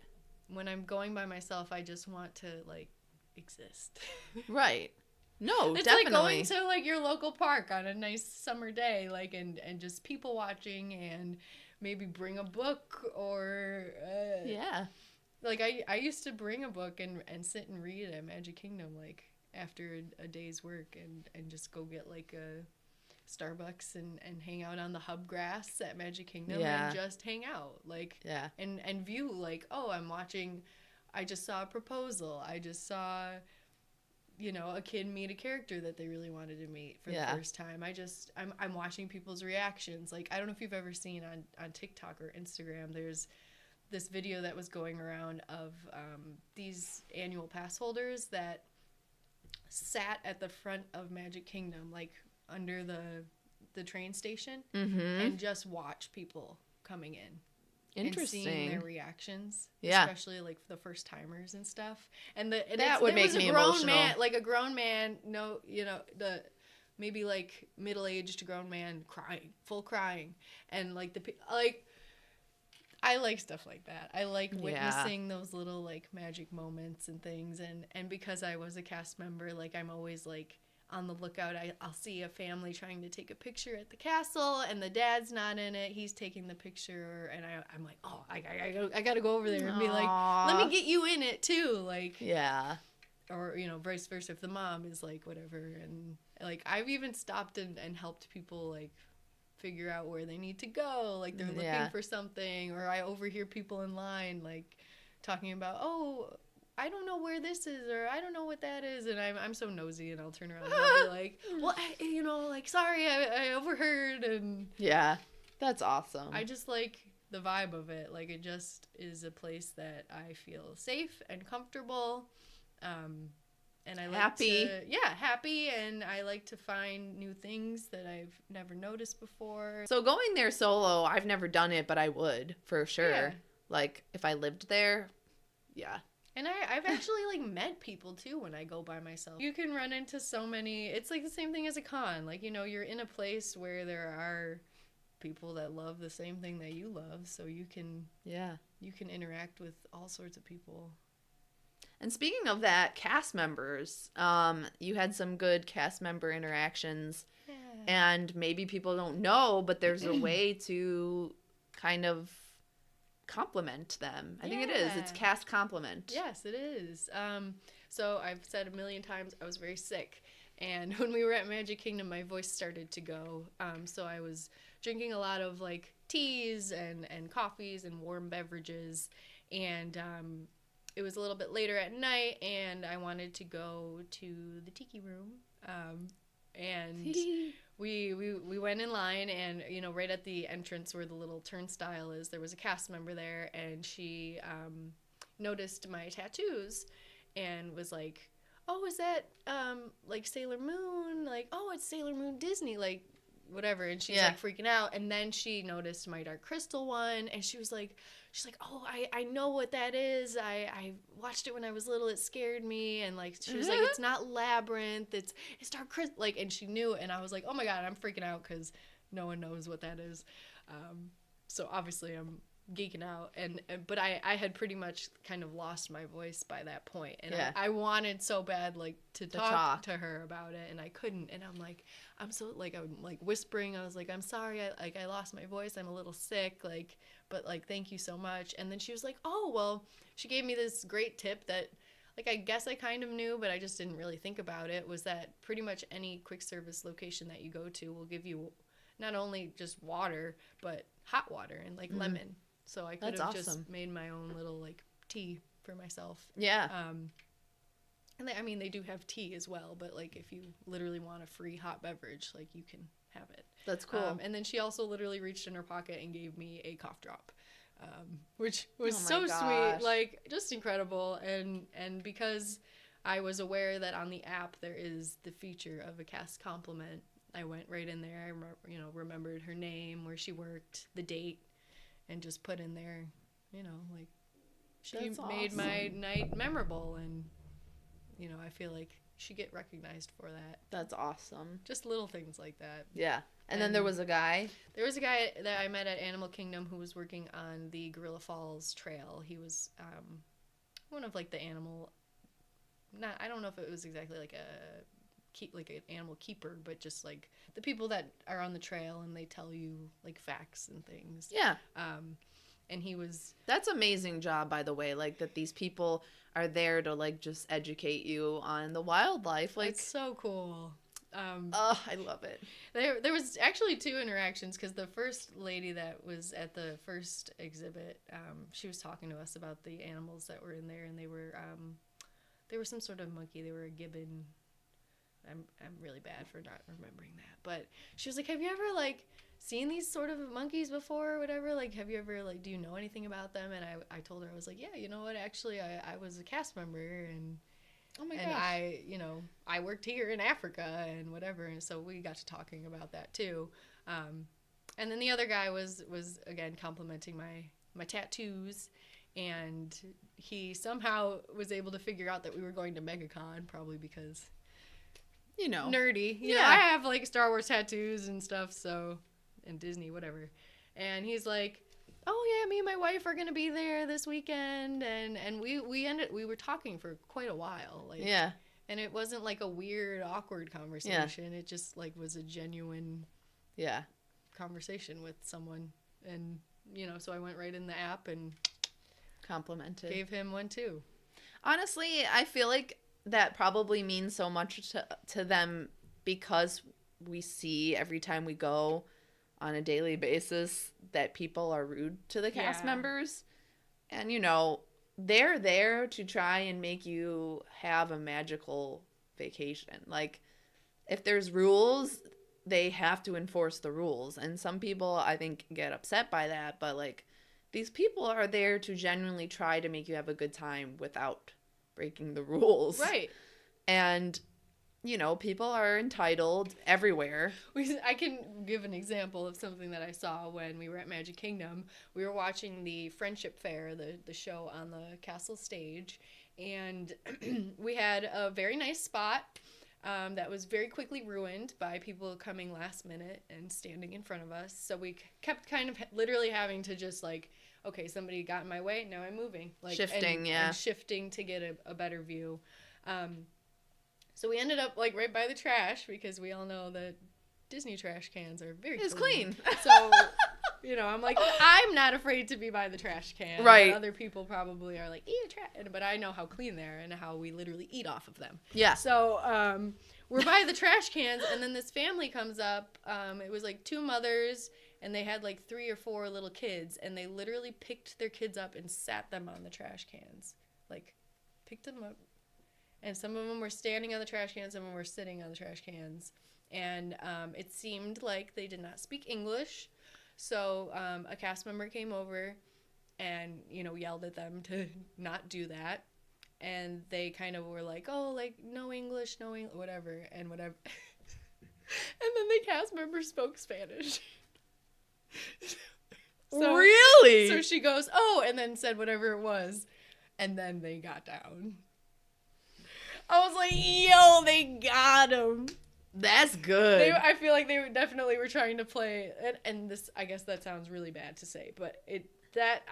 When I'm going by myself, I just want to like exist. Right. No, it's definitely. Like going to like your local park on a nice summer day, like, and just people watching, and maybe bring a book or yeah. Like I used to bring a book and sit and read at Magic Kingdom, like after a day's work, and just go get like a Starbucks and hang out on the hub grass at Magic Kingdom and just hang out, like, and view, like, oh, I just saw a proposal, I just saw, you know, a kid meet a character that they really wanted to meet for the first time. I'm watching people's reactions. Like, I don't know if you've ever seen on TikTok or Instagram, there's this video that was going around of these annual pass holders that sat at the front of Magic Kingdom, like under the train station, and just watch people coming in. Interesting. And seeing their reactions, especially like the first timers and stuff. And that would make me emotional. Man, like a grown man, no, you know, maybe like middle-aged grown man full crying, and like I like stuff like that. I like witnessing those little like magic moments and things, and because I was a cast member, like I'm always like on the lookout. I'll see a family trying to take a picture at the castle, and the dad's not in it. He's taking the picture, and I'm like, oh, I gotta go over there and be like, let me get you in it too, like, or you know, vice versa if the mom is like whatever. And like I've even stopped and helped people like figure out where they need to go. Like they're looking for something, or I overhear people in line like talking about, oh, I don't know where this is, or I don't know what that is, and I'm so nosy, and I'll turn around and I'll be like, well, like, sorry, I overheard, and yeah, that's awesome. I just like the vibe of it. Like, it just is a place that I feel safe and comfortable, and I like happy. Happy, and I like to find new things that I've never noticed before. So going there solo, I've never done it, but I would for sure. Yeah. Like if I lived there, yeah. And I've actually, like, met people, too, when I go by myself. You can run into so many... It's, like, the same thing as a con. Like, you're in a place where there are people that love the same thing that you love, so you can... Yeah. You can interact with all sorts of people. And speaking of that, cast members, you had some good cast member interactions. Yeah. And maybe people don't know, but there's a way to kind of... compliment them. I think it is. It's cast compliment. Yes, it is. So I've said a million times I was very sick, and when we were at Magic Kingdom, my voice started to go. So I was drinking a lot of like teas and coffees and warm beverages, and it was a little bit later at night, and I wanted to go to the tiki room, and we went in line, and right at the entrance where the little turnstile is, there was a cast member there, and she noticed my tattoos and was like, oh, is that like Sailor Moon? Like, oh, it's Sailor Moon Disney, like whatever. And she's like freaking out, and then she noticed my Dark Crystal one, and she's like, oh, I know what that is. I watched it when I was little. It scared me. And like she was like, it's not Labyrinth. It's Dark Crystal. Like, and she knew. And I was like, oh my God, I'm freaking out because no one knows what that is. So obviously I'm geeking out. But I had pretty much kind of lost my voice by that point. And I wanted so bad like to talk to her about it, and I couldn't. And I'm like, I'm like whispering. I was like, I'm sorry. I lost my voice. I'm a little sick. Like, but like, thank you so much. And then she was like, oh, well, she gave me this great tip that, like, I guess I kind of knew, but I just didn't really think about it, was that pretty much any quick service location that you go to will give you not only just water, but hot water and like lemon. So I could have just made my own little like tea for myself. Yeah. And they do have tea as well, but like if you literally want a free hot beverage, like you can have it. That's cool. And then she also literally reached in her pocket and gave me a cough drop, which was so sweet, like just incredible. And because I was aware that on the app there is the feature of a cast compliment, I went right in there. I remembered her name, where she worked, the date, and just put in there, like she made my night memorable, and I feel like she get recognized for that. That's awesome. Just little things like that. Yeah. And then there was a guy. There was a guy that I met at Animal Kingdom who was working on the Gorilla Falls Trail. He was one of like the animal. I don't know if it was exactly like an animal keeper, but just like the people that are on the trail and they tell you like facts and things. Yeah. And he was... That's amazing job, by the way, like that these people are there to like just educate you on the wildlife. Like, it's so cool. I love it. There was actually 2 interactions, because the first lady that was at the first exhibit, she was talking to us about the animals that were in there, and they were some sort of monkey. They were a gibbon. I'm really bad for not remembering that. But she was like, have you ever like seen these sort of monkeys before or whatever? Like, have you ever like, do you know anything about them? And I told her, I was like, yeah, you know what? Actually, I was a cast member, and oh my gosh. I worked here in Africa and whatever. And so we got to talking about that too. And then the other guy was again complimenting my tattoos. And he somehow was able to figure out that we were going to MegaCon, probably because, nerdy. You know, I have like Star Wars tattoos and stuff, so, and Disney, whatever. And he's like, oh yeah, me and my wife are gonna be there this weekend, and we were talking for quite a while, like, yeah. And it wasn't like a weird, awkward conversation. Yeah. It just like was a genuine, conversation with someone, and so I went right in the app and complimented. Gave him one too. Honestly, I feel like that probably means so much to them, because we see every time we go on a daily basis that people are rude to the cast Yeah. members. And, you know, they're there to try and make you have a magical vacation. Like, if there's rules, they have to enforce the rules. And some people, I think, get upset by that. But, like, these people are there to genuinely try to make you have a good time without breaking the rules. Right. And, you know, people are entitled everywhere. I can give an example of something that I saw when we were at Magic Kingdom. We were watching the Friendship Fair, the show on the castle stage, and we had a very nice spot that was very quickly ruined by people coming last minute and standing in front of us. So we kept kind of literally having to just like, okay, somebody got in my way, now I'm moving. Like, Shifting, yeah. And shifting to get a better view. So we ended up like right by the trash because we all know that Disney trash cans are very clean. So, you know, I'm like, I'm not afraid to be by the trash can. Right. But other people probably are like, eat a trash. But I know how clean they're and how we literally eat off of them. Yeah. So we're by the trash cans, and then this family comes up. It was like two mothers, and they had like 3 or 4 little kids, and they literally picked their kids up and sat them on the trash cans. Like, picked them up. And some of them were standing on the trash cans, some of them were sitting on the trash cans. And it seemed like they did not speak English. So a cast member came over and, you know, yelled at them to not do that. And they kind of were like, oh, like, no English, whatever, and whatever. And then the cast member spoke Spanish. So, really? So she goes, oh, and then said whatever it was. And then they got down. I was like, yo, they got him. That's good. I feel like they definitely were trying to play, and this, I guess that sounds really bad to say, but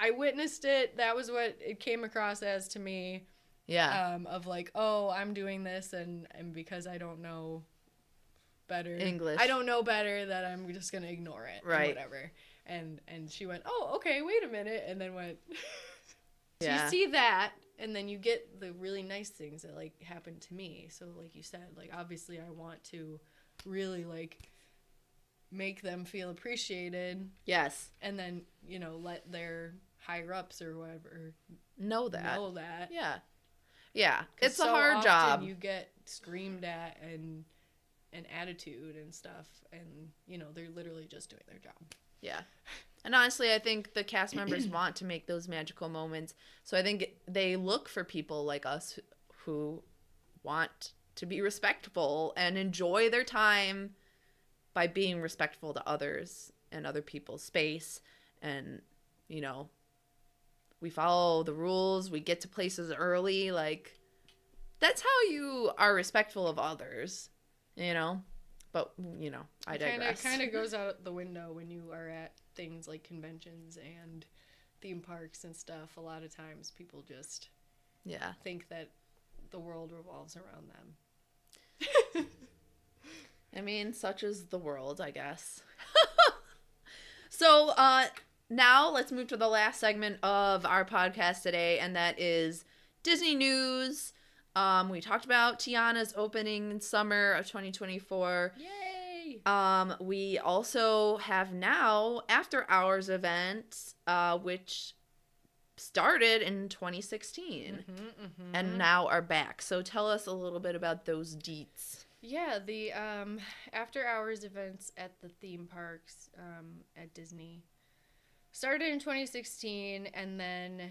I witnessed it. That was what it came across as to me. Yeah. Of like, oh, I'm doing this, and because I don't know better English. I don't know better, that I'm just gonna ignore it. Right. And whatever. And she went, oh, okay, wait a minute, and then went. So Yeah. you see that, and then you get the really nice things that like happen to me. So like you said, like obviously I want to really like make them feel appreciated. Yes. And then, you know, let their higher ups or whatever Know that. Yeah. Yeah. It's a hard job. You get screamed at and an attitude and stuff, and you know, they're literally just doing their job. Yeah. And honestly, I think the cast members want to make those magical moments. So I think they look for people like us who want to be respectful and enjoy their time by being respectful to others and other people's space. And, you know, we follow the rules. We get to places early. Like, that's how you are respectful of others, you know? But, you know, I digress. It kind of goes out the window when you are at things like conventions and theme parks and stuff. A lot of times people just think that the world revolves around them. I mean, such is the world, I guess. So now let's move to the last segment of our podcast today, and that is Disney news. We talked about Tiana's opening in summer of 2024. Yay! We also have now after hours events, which started in 2016 and now are back. So tell us a little bit about those deets. Yeah, the after hours events at the theme parks at Disney started in 2016, and then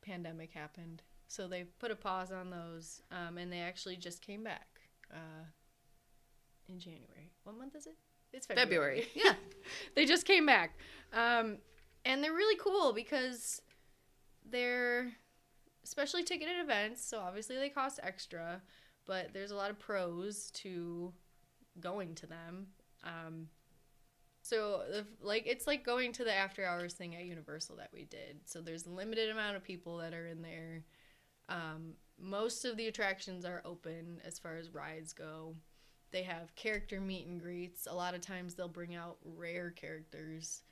pandemic happened. So they put a pause on those, and they actually just came back in January. What month is it? It's February. Yeah. They just came back. And they're really cool because they're especially ticketed events, so obviously they cost extra, but there's a lot of pros to going to them. So, it's like going to the after hours thing at Universal that we did. So there's a limited amount of people that are in there. Most of the attractions are open as far as rides go. They have character meet and greets. A lot of times they'll bring out rare characters.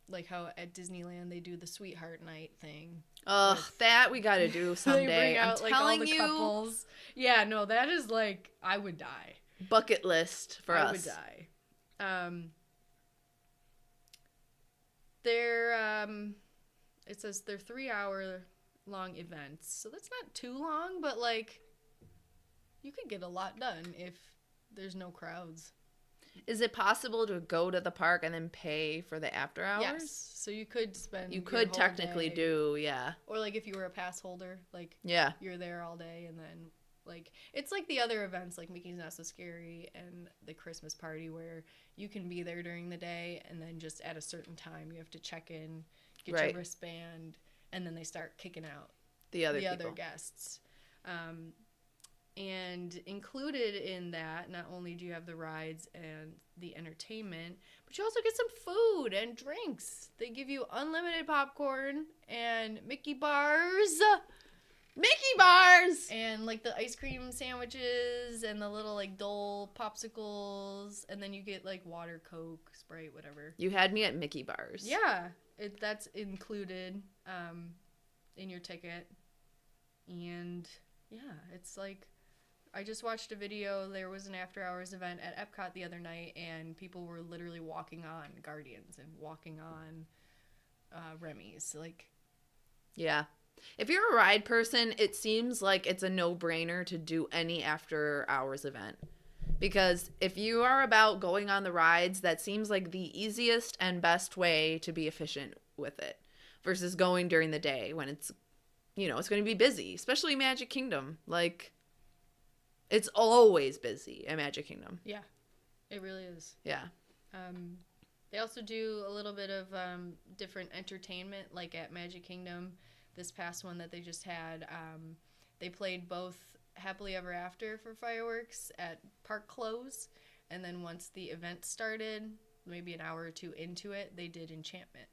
Like how at Disneyland they do the Sweetheart Night thing. Ugh, that we gotta do someday. They bring out, I'm telling all the you, couples. Yeah, no, that is like, I would die. bucket list for us. I would die. Um, they're it says they're 3 hour long events, so that's not too long, but like you could get a lot done if there's no crowds. Is it possible to go to the park and then pay for the after hours? Yes, so you could spend You your could whole technically day, do, yeah. or like if you were a pass holder, like Yeah. you're there all day, and then like it's like the other events like Mickey's Not So Scary and the Christmas party where you can be there during the day, and then just at a certain time you have to check in, get Right. your wristband, and then they start kicking out The other the people. other guests. And included in that, not only do you have the rides and the entertainment, but you also get some food and drinks. They give you unlimited popcorn and Mickey bars. Mickey bars! And like the ice cream sandwiches and the little like Dole popsicles. And then you get like water, Coke, Sprite, whatever. You had me at Mickey bars. Yeah, that's included in your ticket. And yeah, it's like, I just watched a video. There was an after hours event at Epcot the other night, and people were literally walking on Guardians and walking on Remy's. Like, Yeah. If you're a ride person, it seems like it's a no-brainer to do any after hours event. Because if you are about going on the rides, that seems like the easiest and best way to be efficient with it versus going during the day when it's, it's going to be busy, especially Magic Kingdom. Like, it's always busy at Magic Kingdom. yeah, it really is. Yeah. They also do a little bit of different entertainment, like at Magic Kingdom. This past one that they just had, they played both Happily Ever After for fireworks at park close, and then once the event started, maybe an hour or two into it, they did Enchantment.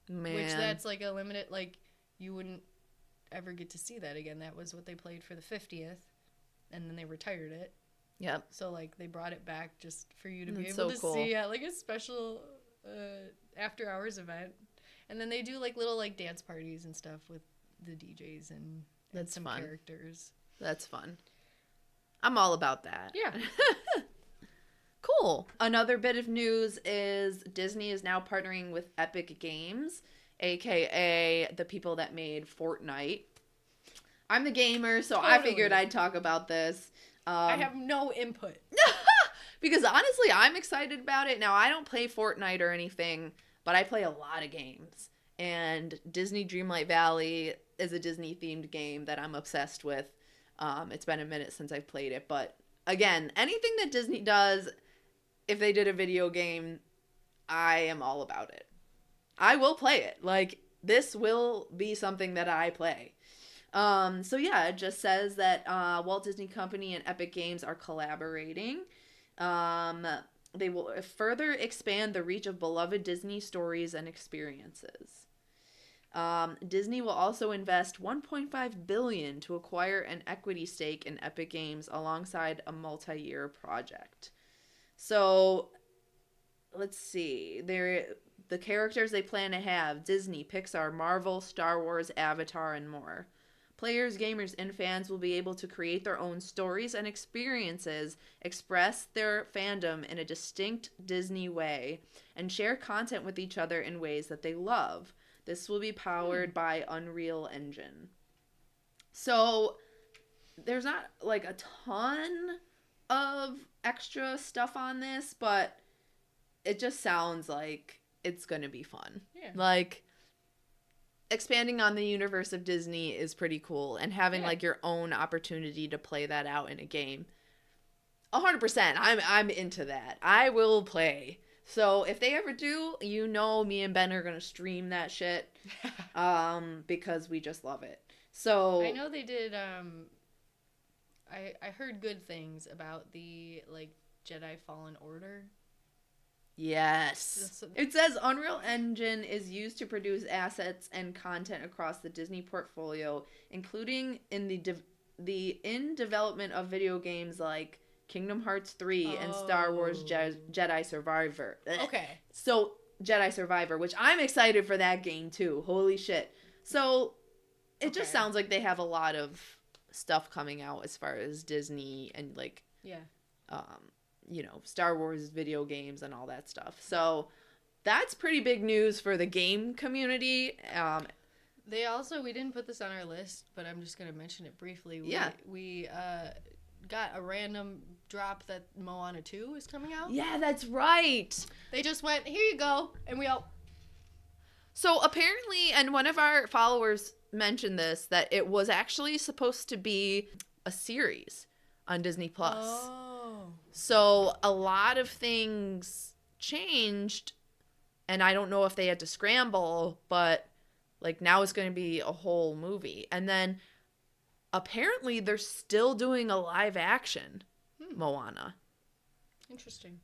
Man. Which that's like a limited, like, you wouldn't ever get to see that again. That was what they played for the 50th, and then they retired it. Yep. So, like, they brought it back just for you to be That's able so to cool. see at, like, a special after-hours event. And then they do, like, little, like, dance parties and stuff with the DJs and That's some fun. characters. That's fun. I'm all about that. Yeah. Cool. Another bit of news is Disney is now partnering with Epic Games, aka the people that made Fortnite. I'm the gamer, so I figured I'd talk about this. I have no input. Because honestly, I'm excited about it. Now, I don't play Fortnite or anything, but I play a lot of games. And Disney Dreamlight Valley is a Disney-themed game that I'm obsessed with. It's been a minute since I've played it. But again, anything that Disney does, if they did a video game, I am all about it. I will play it. Like, this will be something that I play. So yeah, it just says that Walt Disney Company and Epic Games are collaborating. They will further expand the reach of beloved Disney stories and experiences. Disney will also invest $1.5 billion to acquire an equity stake in Epic Games alongside a multi-year project. So, let's see. The characters they plan to have: Disney, Pixar, Marvel, Star Wars, Avatar, and more. Players, gamers, and fans will be able to create their own stories and experiences, express their fandom in a distinct Disney way, and share content with each other in ways that they love. This will be powered by Unreal Engine. So, there's not like a ton of extra stuff on this, but it just sounds like it's going to be fun. Yeah. Like, expanding on the universe of Disney is pretty cool, and having like your own opportunity to play that out in a game. 100%. I'm into that. I will play. So if they ever do, me and Ben are going to stream that shit because we just love it. So I know they did I heard good things about the like Jedi Fallen Order. Yes. It says Unreal Engine is used to produce assets and content across the Disney portfolio, including in the development of video games like Kingdom Hearts 3 and Star Wars Jedi Survivor. Okay. So, Jedi Survivor, which I'm excited for that game too. Holy shit. So, it just sounds like they have a lot of stuff coming out as far as Disney and like Star Wars video games and all that stuff. So that's pretty big news for the game community. We didn't put this on our list, but I'm just going to mention it briefly. We got a random drop that Moana 2 is coming out. Yeah, that's right. They just went, here you go, and we all... So apparently, and one of our followers mentioned this, that it was actually supposed to be a series on Disney Plus. Oh. So a lot of things changed, and I don't know if they had to scramble, but like now it's going to be a whole movie. And then apparently they're still doing a live action Moana. Interesting.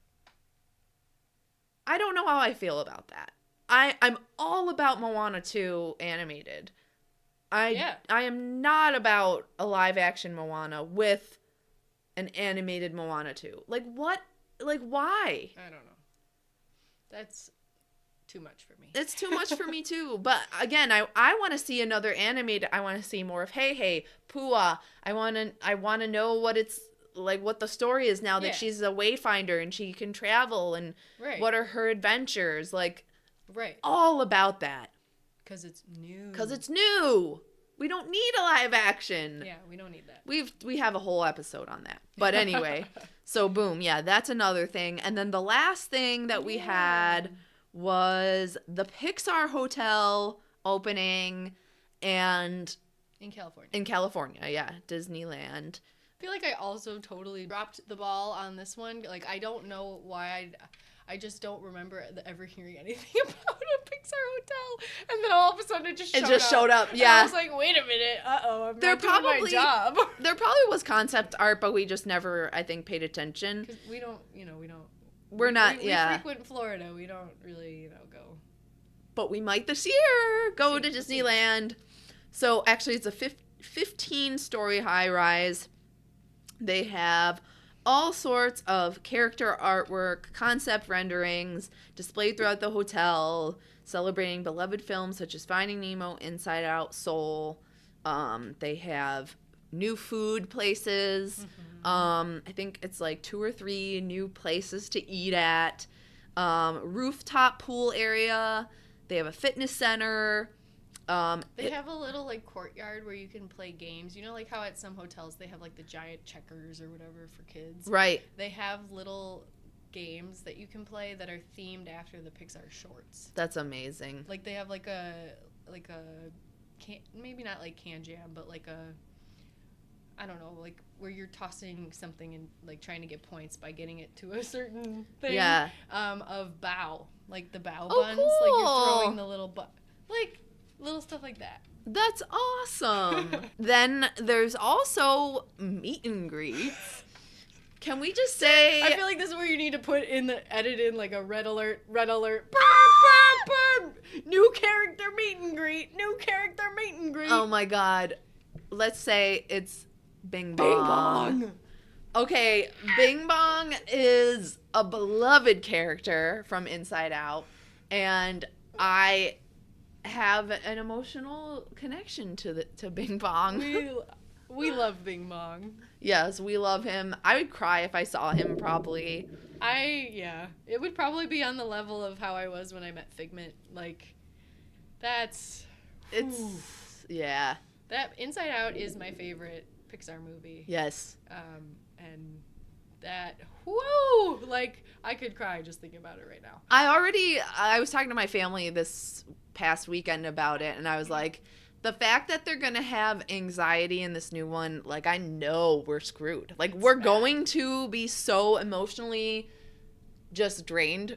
I don't know how I feel about that. I'm all about Moana 2 animated. I am not about a live action Moana with an animated Moana 2. Like what? Like why? I don't know. That's too much for me. It's too much for me too. But again, I want to see another animated. I want to see more of Hey Hey, Pua. I want to know what it's like, what the story is now that she's a wayfinder and she can travel, and what are her adventures like. Right. All about that. Because it's new. We don't need a live action. Yeah, we don't need that. We have a whole episode on that. But anyway, so boom, yeah, that's another thing. And then the last thing that we had was the Pixar Hotel opening and in California. Yeah, Disneyland. I feel like I also totally dropped the ball on this one. Like, I don't know why I just don't remember ever hearing anything about a Pixar Hotel, and then all of a sudden it just showed up. Yeah, and I was like, wait a minute, I'm not doing my job. There probably was concept art, but we just never, I think, paid attention. Because we don't. We frequent Florida. We don't really, go. But we might this year go to Disneyland. So actually, it's a 15-story high-rise. They have all sorts of character artwork, concept renderings displayed throughout the hotel, celebrating beloved films such as Finding Nemo, Inside Out, Soul. They have new food places. I think it's like 2 or 3 new places to eat at. Rooftop pool area. They have a fitness center. They have a little like courtyard where you can play games. You know, like how at some hotels they have like the giant checkers or whatever for kids. Right. They have little games that you can play that are themed after the Pixar shorts. That's amazing. Like they have like a maybe not like Can Jam, but like I don't know, like where you're tossing something and like trying to get points by getting it to a certain thing. Yeah. Of bao, like the bao Oh, buns, cool. like you're throwing the little like little stuff like that. That's awesome. Then there's also meet and greets. Can we just say... I feel like this is where you need to edit in like a red alert, burr, burr, burr. New character meet and greet. Oh my God. Let's say it's Bing Bong. Bing Bong. Okay, Bing Bong is a beloved character from Inside Out, and I have an emotional connection to Bing Bong. We love Bing Bong. Yes, we love him. I would cry if I saw him, probably. It would probably be on the level of how I was when I met Figment. Like, yeah. That Inside Out is my favorite Pixar movie. Yes. And that, whoa, like, I could cry just thinking about it right now. I was talking to my family this past weekend about it, and I was like, the fact that they're gonna have anxiety in this new one, like, I know we're screwed. Like, we're going to be so emotionally just drained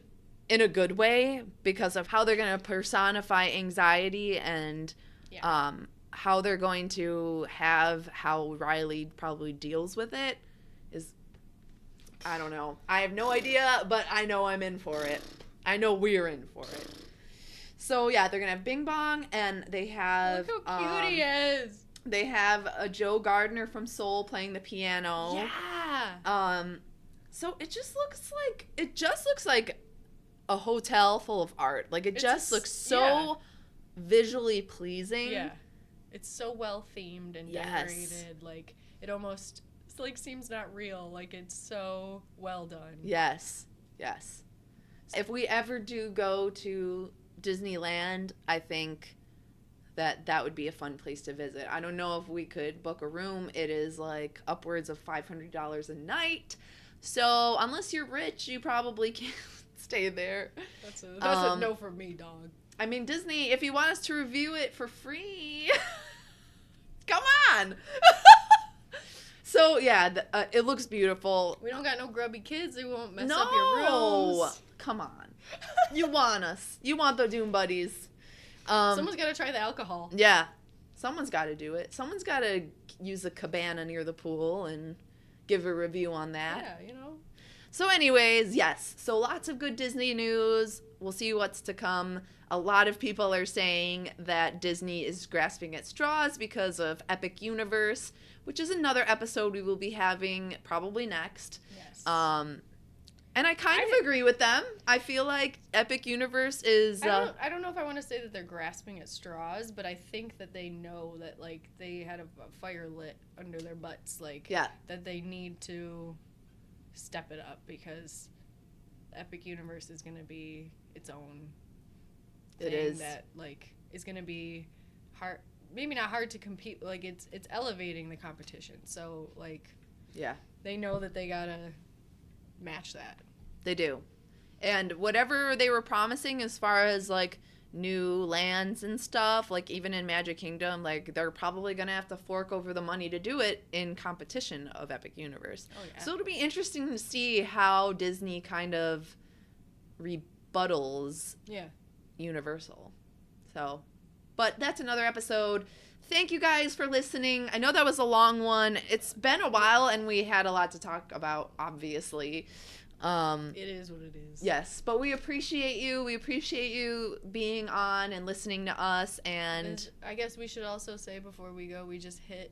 in a good way because of how they're gonna personify anxiety and how they're going to have how Riley probably deals with it is, I don't know. I have no idea, but I know I'm in for it. I know we're in for it. So, yeah, they're going to have Bing Bong, and they have... Look how cute he is! They have a Joe Gardner from Soul playing the piano. Yeah! So it just looks like a hotel full of art. Like, it just looks so visually pleasing. Yeah. It's so well themed and decorated. Like, it's like seems not real. Like it's so well done. Yes. Yes. If we ever do go to Disneyland, I think that would be a fun place to visit. I don't know if we could book a room. It is like upwards of $500 a night. So unless you're rich, you probably can't stay there. That's a no for me, dog. I mean, Disney, if you want us to review it for free, come on. So yeah, it looks beautiful. We don't got no grubby kids. They won't mess up your rooms. Come on. You want us. You want the Doom Buddies. Someone's got to try the alcohol. Yeah. Someone's got to do it. Someone's got to use a cabana near the pool and give a review on that. Yeah, you know. So anyways, yes. So lots of good Disney news. We'll see what's to come. A lot of people are saying that Disney is grasping at straws because of Epic Universe, which is another episode we will be having probably next. Yes. And I kind of agree with them. I feel like Epic Universe is... I don't know if I want to say that they're grasping at straws, but I think that they know that, like, they had a fire lit under their butts, like, that they need to step it up because Epic Universe is going to be its own thing. It is. That, like, is going to be hard... Maybe not hard to compete, like, it's elevating the competition. So, like... Yeah. They know that they got to... match that. They do. And whatever they were promising as far as like new lands and stuff, like even in Magic Kingdom, like they're probably gonna have to fork over the money to do it in competition of Epic Universe. Oh, yeah. So it'll be interesting to see how Disney kind of rebuttals Universal. So, but that's another episode. Thank you guys for listening. I know that was a long one. It's been a while and we had a lot to talk about, obviously. It is what it is. Yes, but we appreciate you. We appreciate you being on and listening to us. And I guess we should also say before we go, we just hit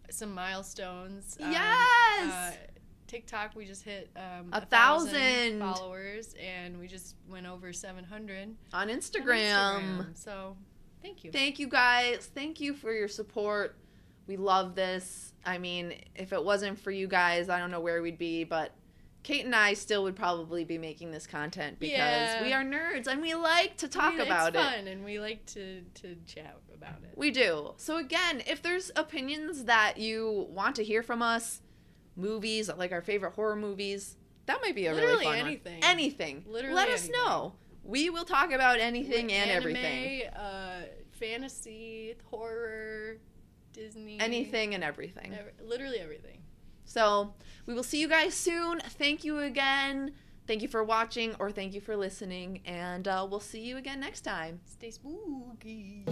some milestones. Yes! TikTok, we just hit 1,000 followers, and we just went over 700 on Instagram. So... Thank you. Thank you, guys. Thank you for your support. We love this. I mean, if it wasn't for you guys, I don't know where we'd be, but Kate and I still would probably be making this content because we are nerds and we like to talk about it. It's fun and we like to chat about it. We do. So again, if there's opinions that you want to hear from us, movies, like our favorite horror movies, that might be a really fun anything. One. Anything. Literally Let us know. We will talk about anything and anime, everything. Fantasy, horror, Disney. Anything and everything. Literally everything. So we will see you guys soon. Thank you again. Thank you for watching or thank you for listening. And we'll see you again next time. Stay spooky.